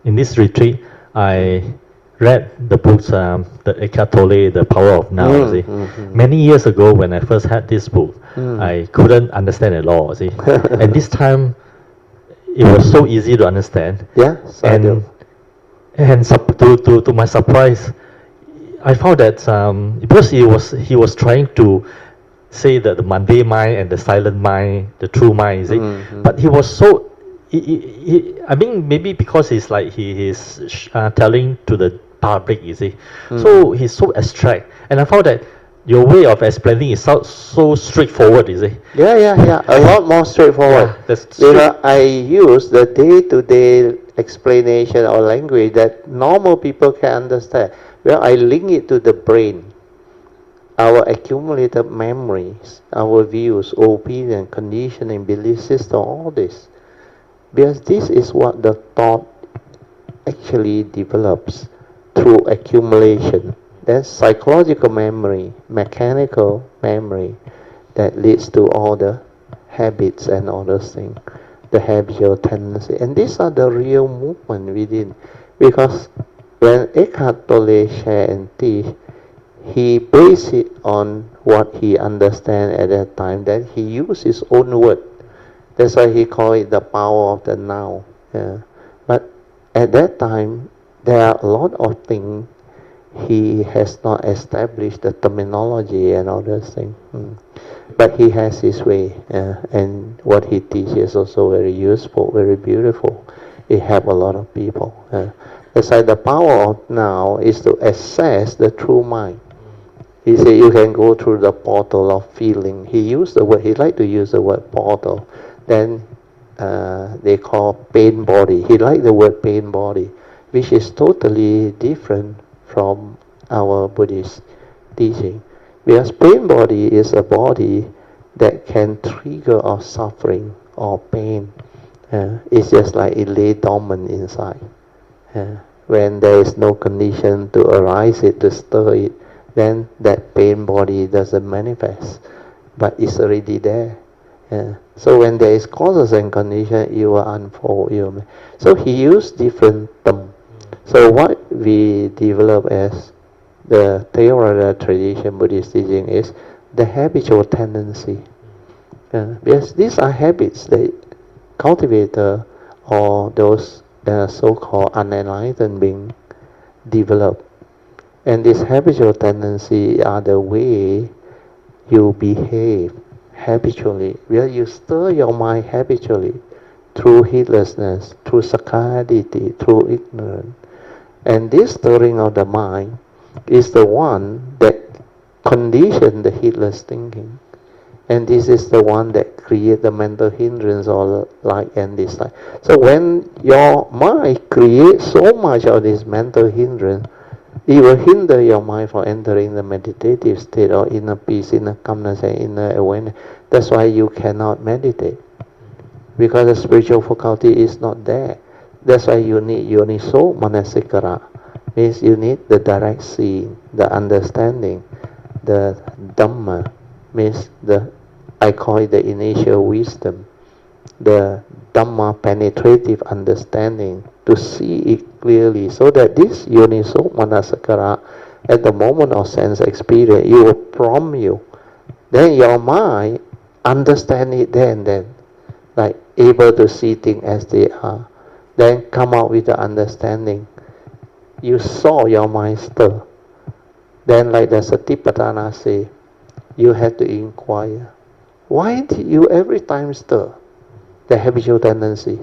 in this retreat, I read the books, the Eckhart Tolle, The Power of Now. Many years ago, when I first had this book, I couldn't understand at all. And this time, it was so easy to understand. Yeah, and to my surprise, I found that because he was trying to say that the mundane mind and the silent mind, the true mind, but he was so. I mean, maybe because he's telling to the public, so he's so abstract, and I found that your way of explaining is so straightforward, Yeah, a lot more straightforward. I use the day-to-day explanation or language that normal people can understand. Well, I link it to the brain, our accumulated memories, our views, opinion, conditioning, belief system, all this. Because this is what the thought actually develops through accumulation. That's psychological memory, mechanical memory that leads to all the habits and all those things, the habitual tendency. And these are the real movement within. Because when Eckhart Tolle share and teach, he based it on what he understand at that time. Then he used his own word. That's why he called it the power of the now. But at that time, there are a lot of things he has not established the terminology and all those things. But he has his way, and what he teaches is also very useful, very beautiful. It helps a lot of people. That's why the power of now is to access the true mind. He said you can go through the portal of feeling. He used the word, he liked to use the word portal. Then they call pain body. He liked the word pain body, which is totally different from our Buddhist teaching. Because pain body is a body that can trigger our suffering or pain. It's just like it lay dormant inside. When there is no condition to arise it, to stir it, then that pain body doesn't manifest, but it's already there. So when there is causes and condition, it will unfold. So he used different terms. So what we develop as the Theravada tradition Buddhist teaching is the habitual tendency. Because these are habits that cultivator or those so-called unenlightened beings develop. And this habitual tendency are the way you behave habitually, where you stir your mind habitually through heedlessness, through sakkayaditthi, through ignorance. And this stirring of the mind is the one that conditions the heedless thinking. And this is the one that creates the mental hindrance or like and dislike. So when your mind creates so much of this mental hindrance, It will hinder your mind from entering the meditative state or inner peace, inner calmness, and inner awareness. That's why you cannot meditate, because the spiritual faculty is not there. That's why you need yoniso manasikara. Means you need the direct seeing, the understanding, the Dhamma. Means I call it the initial wisdom, the Dhamma penetrative understanding, to see it clearly, so that this yoniso manasakara, at the moment of sense experience, it will prompt you. Then your mind understand it there and then, like able to see things as they are. Then come out with the understanding. You saw your mind stir. Then like the Satipatthana say, you have to inquire. Why did you every time stir the habitual tendency?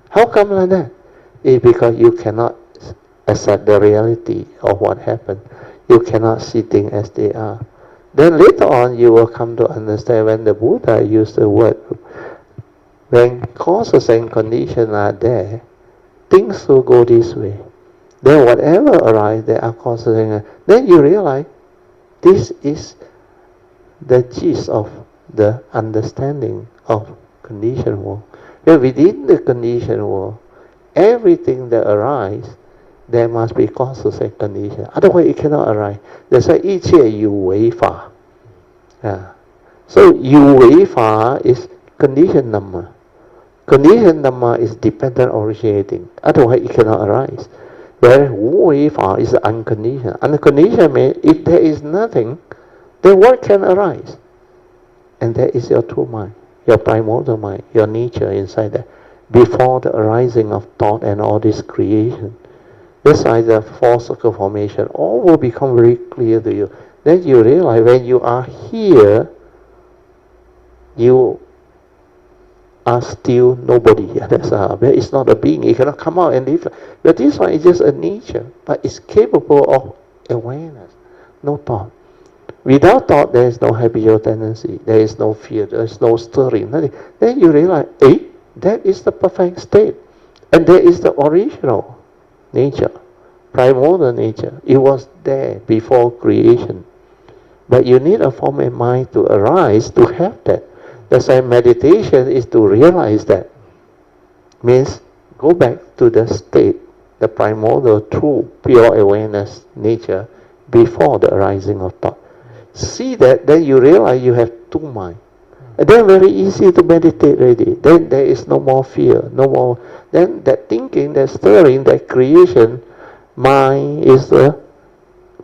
How come like that? It's because you cannot accept the reality of what happened. You cannot see things as they are. Then later on you will come to understand, when the Buddha used the word, when causes and conditions are there, things will go this way. Then whatever arises, there are causes and then you realize this is the gist of the understanding of conditioned world. Then within the conditioned world, everything that arises, there must be causes and conditions. Otherwise it cannot arise. That's why 一切有为法. So 有为法 is conditioned Dhamma. Conditioned Dhamma is dependent originating. Otherwise it cannot arise. Whereas 无为法 is unconditioned. Unconditioned means if there is nothing, then what can arise? And that is your true mind, your primordial mind, your nature inside there, before the arising of thought and all this creation. That's why the four circle formation all will become very clear to you. Then you realize when you are here, you are still nobody. That's it's not a being. It cannot come out and live. But this one is just a nature, but it's capable of awareness, no thought. Without thought, there is no habitual tendency. There is no fear. There is no stirring. Nothing. Then you realize, that is the perfect state. And that is the original nature, primordial nature. It was there before creation. But you need a form of mind to arise to have that. That's why meditation is to realize that. Means go back to the state, the primordial, true, pure awareness nature before the arising of thought. See that, then you realize you have two minds. And then very easy to meditate already. Then there is no more fear, no more. Then that thinking, that stirring, that creation, mind is the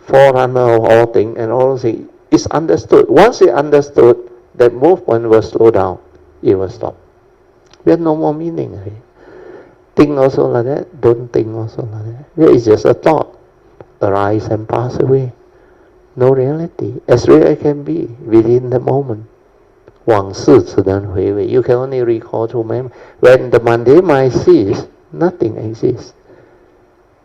forerunner of all things, and all things is understood. Once it understood, that movement will slow down. It will stop. There's no more meaning. Right? Think also like that. Don't think also like that. There is just a thought. Arise and pass away. No reality. As real as can be within the moment. 往事只能回味. You can only recall to memory. When the mundane mind sees, nothing exists.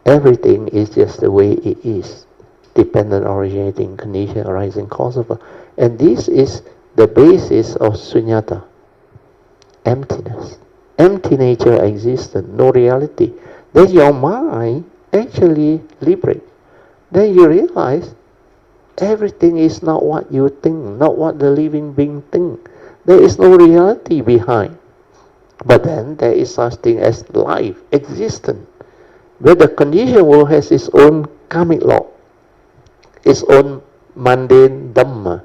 Everything is just the way it is. Dependent, originating, condition, arising, cause of. And this is the basis of sunyata. Emptiness. Empty nature existence. No reality. Then your mind actually liberates. Then you realize everything is not what you think, not what the living being think. There is no reality behind. But then there is such thing as life, existence. Where the conditioned world has its own karmic law, its own mundane Dhamma,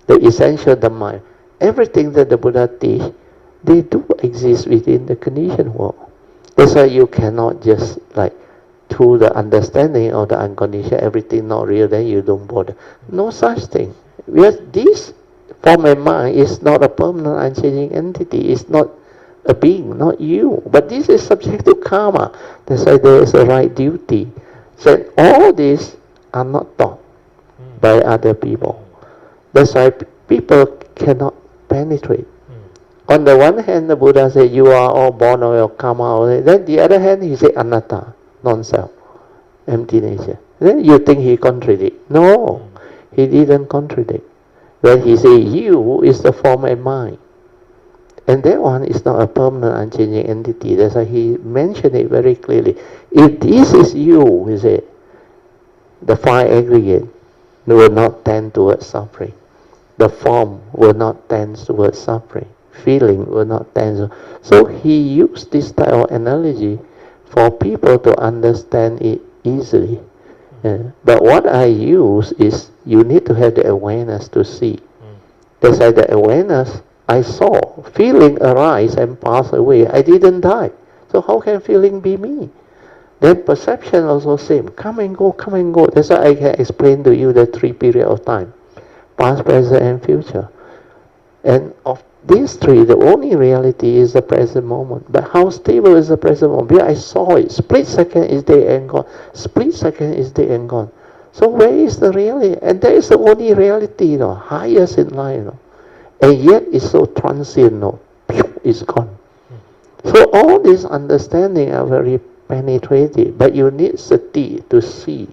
the essential Dhamma. Everything that the Buddha teach, they do exist within the conditioned world. That's why you cannot just like, through the understanding of the unconditioned, everything not real, then you don't bother. No such thing. Because this form of mind is not a permanent, unchanging entity. It's not a being, not you. But this is subject to karma. That's why there is a right duty. So all these are not taught by other people. That's why people cannot penetrate. On the one hand, the Buddha said, you are all born of your karma. Then the other hand, he said, anatta. Non-self, empty nature. Then you think he contradict? No, he didn't contradict. When he say you is the form of mind, and that one is not a permanent, unchanging entity. That's why he mentioned it very clearly. If this is you, he said, the five aggregate will not tend towards suffering. The form will not tend towards suffering. Feeling will not tend. So he used this type of analogy for people to understand it easily. But what I use is you need to have the awareness to see. That's why the awareness, I saw feeling arise and pass away. I didn't die. So how can feeling be me? Then perception also same. Come and go, come and go. That's why I can explain to you the three periods of time. Past, present and future. And of these three, the only reality is the present moment. But how stable is the present moment? Because I saw it. Split second is there and gone. Split second is there and gone. So where is the reality? And that is the only reality, highest in life. And yet it's so transient, it's gone. So all these understanding are very penetrative, but you need sati to see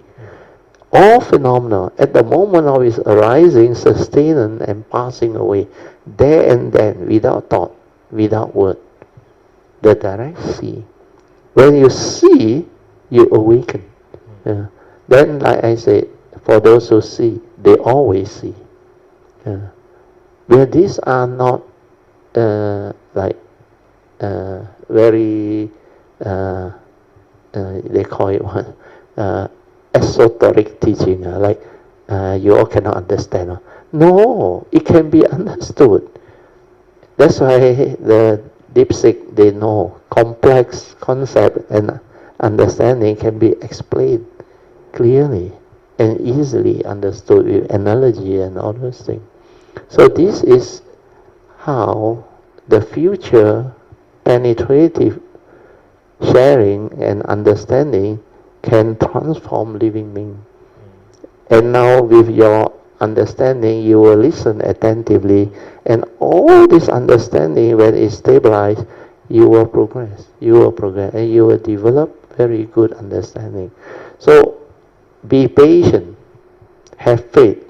all phenomena at the moment of its arising, sustaining and passing away, there and then, without thought, without word. The direct see. When you see, you awaken. Then, like I said, for those who see, they always see. Where these are not very, they call it what? Esoteric teaching, you all cannot understand. No, it can be understood. That's why the deep Sikh, they know complex concept and understanding can be explained clearly and easily understood with analogy and all those things. So this is how the future penetrative sharing and understanding can transform living being. And now with your understanding, you will listen attentively, and all this understanding, when it's stabilized, you will progress, and you will develop very good understanding. So be patient, have faith,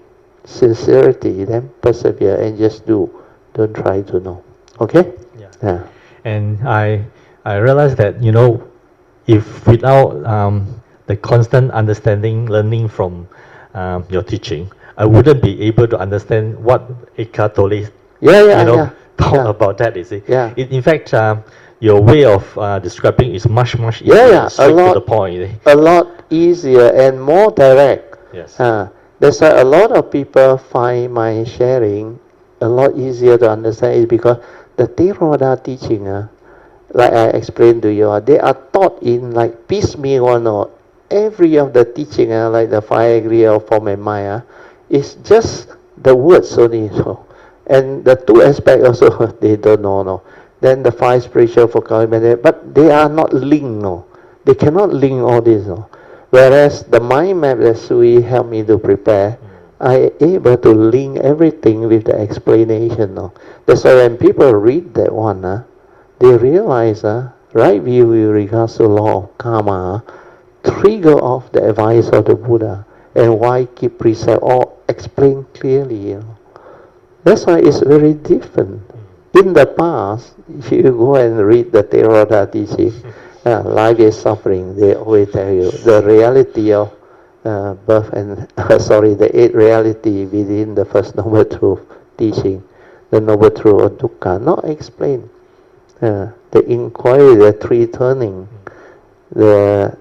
sincerity, then persevere and just do. Don't try to know. Okay? Yeah. And I realized that, if without the constant understanding, learning from your teaching, I wouldn't be able to understand what Eckhart Tolle thought about that, you see. Yeah. In fact, your way of describing is much easier, straight to the point. A lot easier and more direct. Yes. That's why a lot of people find my sharing a lot easier to understand, is because the Theravada teaching, like I explained to you, they are taught in like piecemeal, every of the teaching, like the five aggregate form and mind, is just the words only. And the two aspects also, they don't know. Then the five spiritual focus, but they are not linked. They cannot link all this. Whereas the mind map that Sui helped me to prepare, I able to link everything with the explanation. That's why when people read that one, they realize right view with regards to law of karma trigger off the advice of the Buddha, and why keep precept all explained clearly. That's why it's very different. In the past, if you go and read the Theravada teaching, life is suffering, they always tell you the reality of birth and the eight reality within the first noble truth teaching, the noble truth of dukkha, not explained. The inquiry, the three turning, the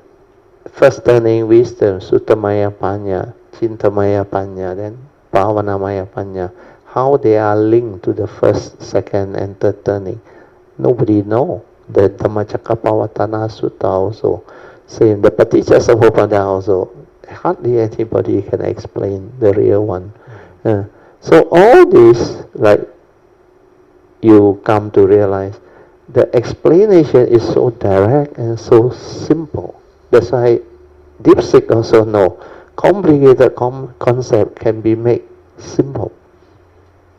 first turning wisdom, Suttamaya Panya, Chintamaya Panya, then Bhavanamaya Panya, how they are linked to the first, second and third turning. Nobody know. The Dhammacakkappavattana Sutta also, same. The Paticcasamuppada also, hardly anybody can explain the real one. So all this, like you come to realize, the explanation is so direct and so simple. That's why Deep Sikh also know complicated concept can be made simple.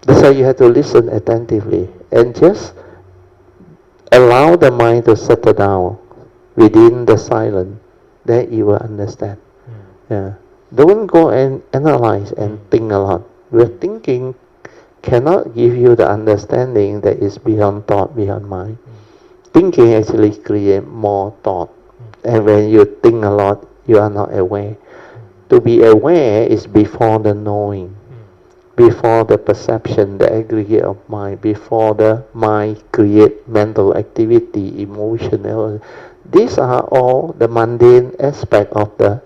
That's why you have to listen attentively and just allow the mind to settle down within the silence. Then you will understand. Don't go and analyze and think a lot. Where thinking cannot give you the understanding that is beyond thought, beyond mind. Thinking actually creates more thought. And when you think a lot, you are not aware. To be aware is before the knowing, before the perception, the aggregate of mind, before the mind create mental activity, emotion. These are all the mundane aspect of the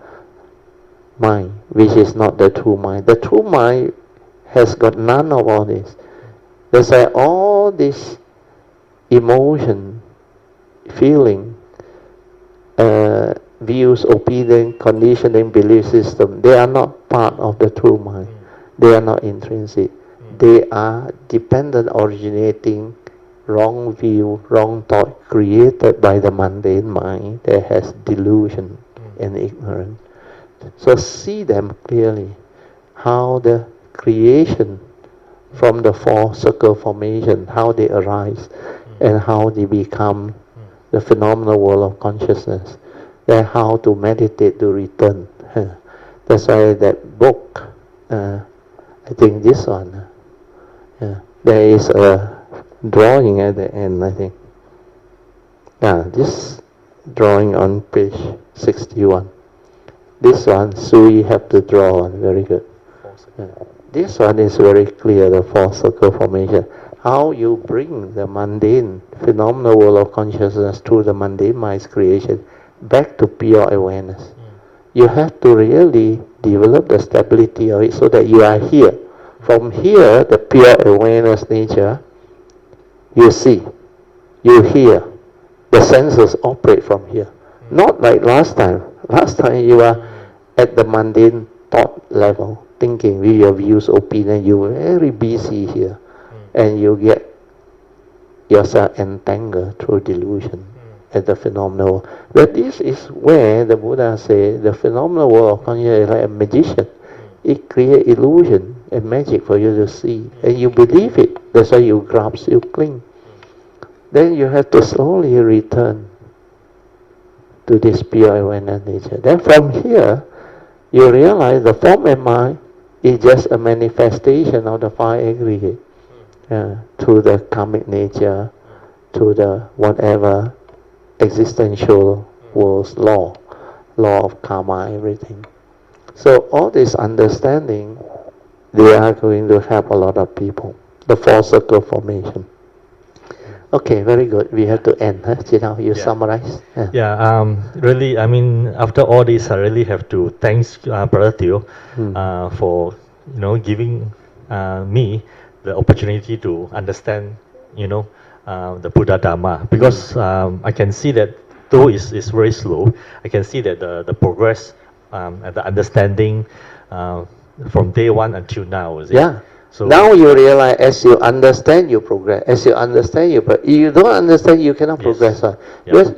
mind, which is not the true mind. The true mind has got none of all this. That's why all this emotion, feeling, views, opinion, conditioning, belief system, they are not part of the true mind. They are not intrinsic. They are dependent, originating, wrong view, wrong thought created by the mundane mind that has delusion and ignorance. So see them clearly, how the creation from the four circle formation, how they arise and how they become the phenomenal world of consciousnness. Then how to meditate to return. That's why that book, I think this one, there is a drawing at the end, I think. This drawing on page 61. This one, Sui have to draw on, very good. This one is very clear, the four circle formation. How you bring the mundane phenomenal world of consciousness through the mundane mind's creation back to pure awareness. You have to really develop the stability of it so that you are here. From here, the pure awareness nature, you see, you hear, the senses operate from here. Not like last time. Last time you are at the mundane thought level, thinking with your views, opinion, you were very busy here. And you get yourself entangled through delusion at the phenomenal world. But this is where the Buddha said the phenomenal world of consciousness is like a magician. It creates illusion and magic for you to see. And you believe it. That's why you grasp, you cling. Then you have to slowly return to this pure awareness nature. Then from here, you realize the form and mind is just a manifestation of the five aggregate. To the karmic nature, to the whatever existential world's law of karma, everything. So all this understanding, they are going to help a lot of people. The four circle formation. Okay, very good. We have to end. You summarize? Really, I mean, after all this, I really have to thanks Brother Theo for giving me the opportunity to understand, the Buddha Dharma, because I can see that though it's very slow, I can see that the progress and the understanding from day one until now. So now you realize as you understand, you progress. As you understand, you don't understand, you cannot progress. Because,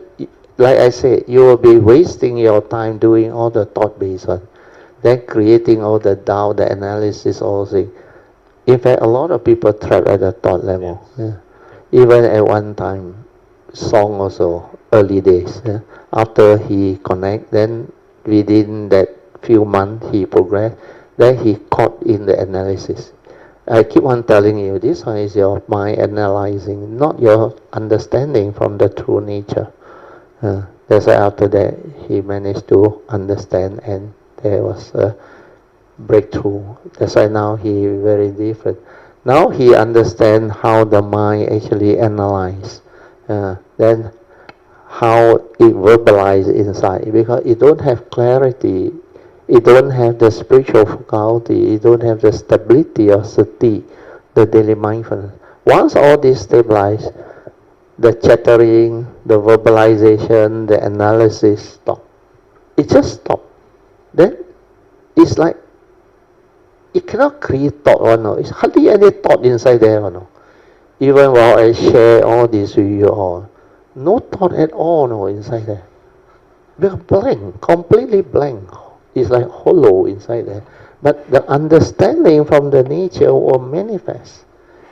like I said, you will be wasting your time doing all the thought-based one, then creating all the doubt, the analysis, all things. In fact, a lot of people trap at the thought level. Even at one time, Song also, early days. After he connect, then within that few months he progressed, then he caught in the analysis. I keep on telling you, this one is your mind analyzing, not your understanding from the true nature. That's why after that he managed to understand, and there was a breakthrough. That's why now he is very different. Now he understands how the mind actually analyzes, then how it verbalizes inside, because it don't have clarity, it don't have the spiritual faculty, it don't have the stability of sati, the daily mindfulness. Once all this stabilizes, the chattering, the verbalization, the analysis stop. It just stops. Then it's like it cannot create thought or no. It's hardly any thought inside there or no. Even while I share all this with you all, no thought at all no inside there. We're blank, completely blank. It's like hollow inside there. But the understanding from the nature will manifest,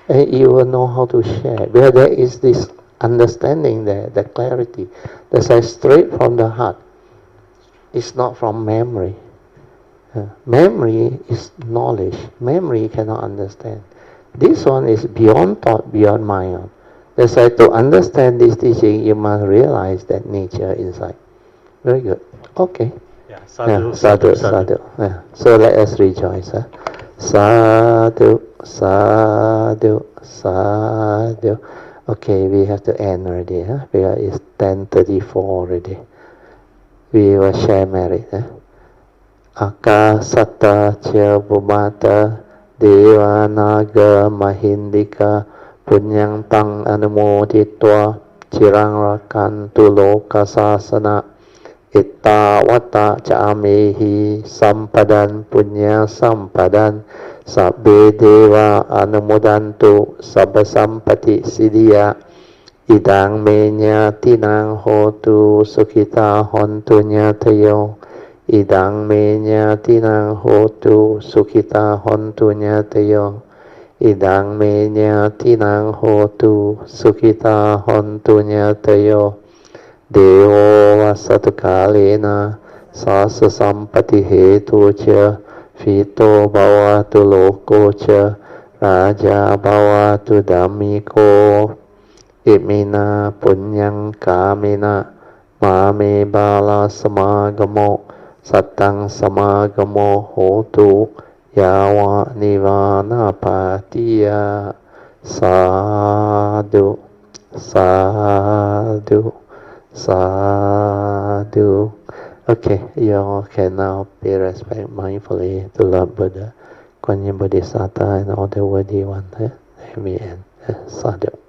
and you will know how to share. Because there is this understanding there, the clarity. That's like straight from the heart. It's not from memory. Memory is knowledge. Memory cannot understand. This one is beyond thought, beyond mind. That's why to understand this teaching, you must realize that nature inside. Very good. Okay. Sadhu, sadhu, sadhu. Yeah. So let us rejoice. Sadhu, sadhu, sadhu. Okay, we have to end already. Because it's 10:34 already. We will share merit. Akasata cha bhumata deva naga mahindika punyang tang anumoditva chirang rakantu loka sasana itta vata camehi sampadan punya sampadan sabbe deva anumodantu sabba sampati siddhya idang menya tinang hotu sukhita hontu nyatayo idang menya tinang hotu sukhita hontu nyatayo idang menya tinang hotu sukhita hontu nyatayo Devo vasatu kalena sasa sampati hetu cha fito bhavatu loko cha raja bhavatu dhammiko imina punyang kamena mame bala samagamo satang samagamo hotu yawa nivana patiya sadhu sadhu sadhu. Okay, you all can now pay respect mindfully to Lord Buddha, Kuan Yin Bodhisattva, and all the worthy ones. We end. Sadhu.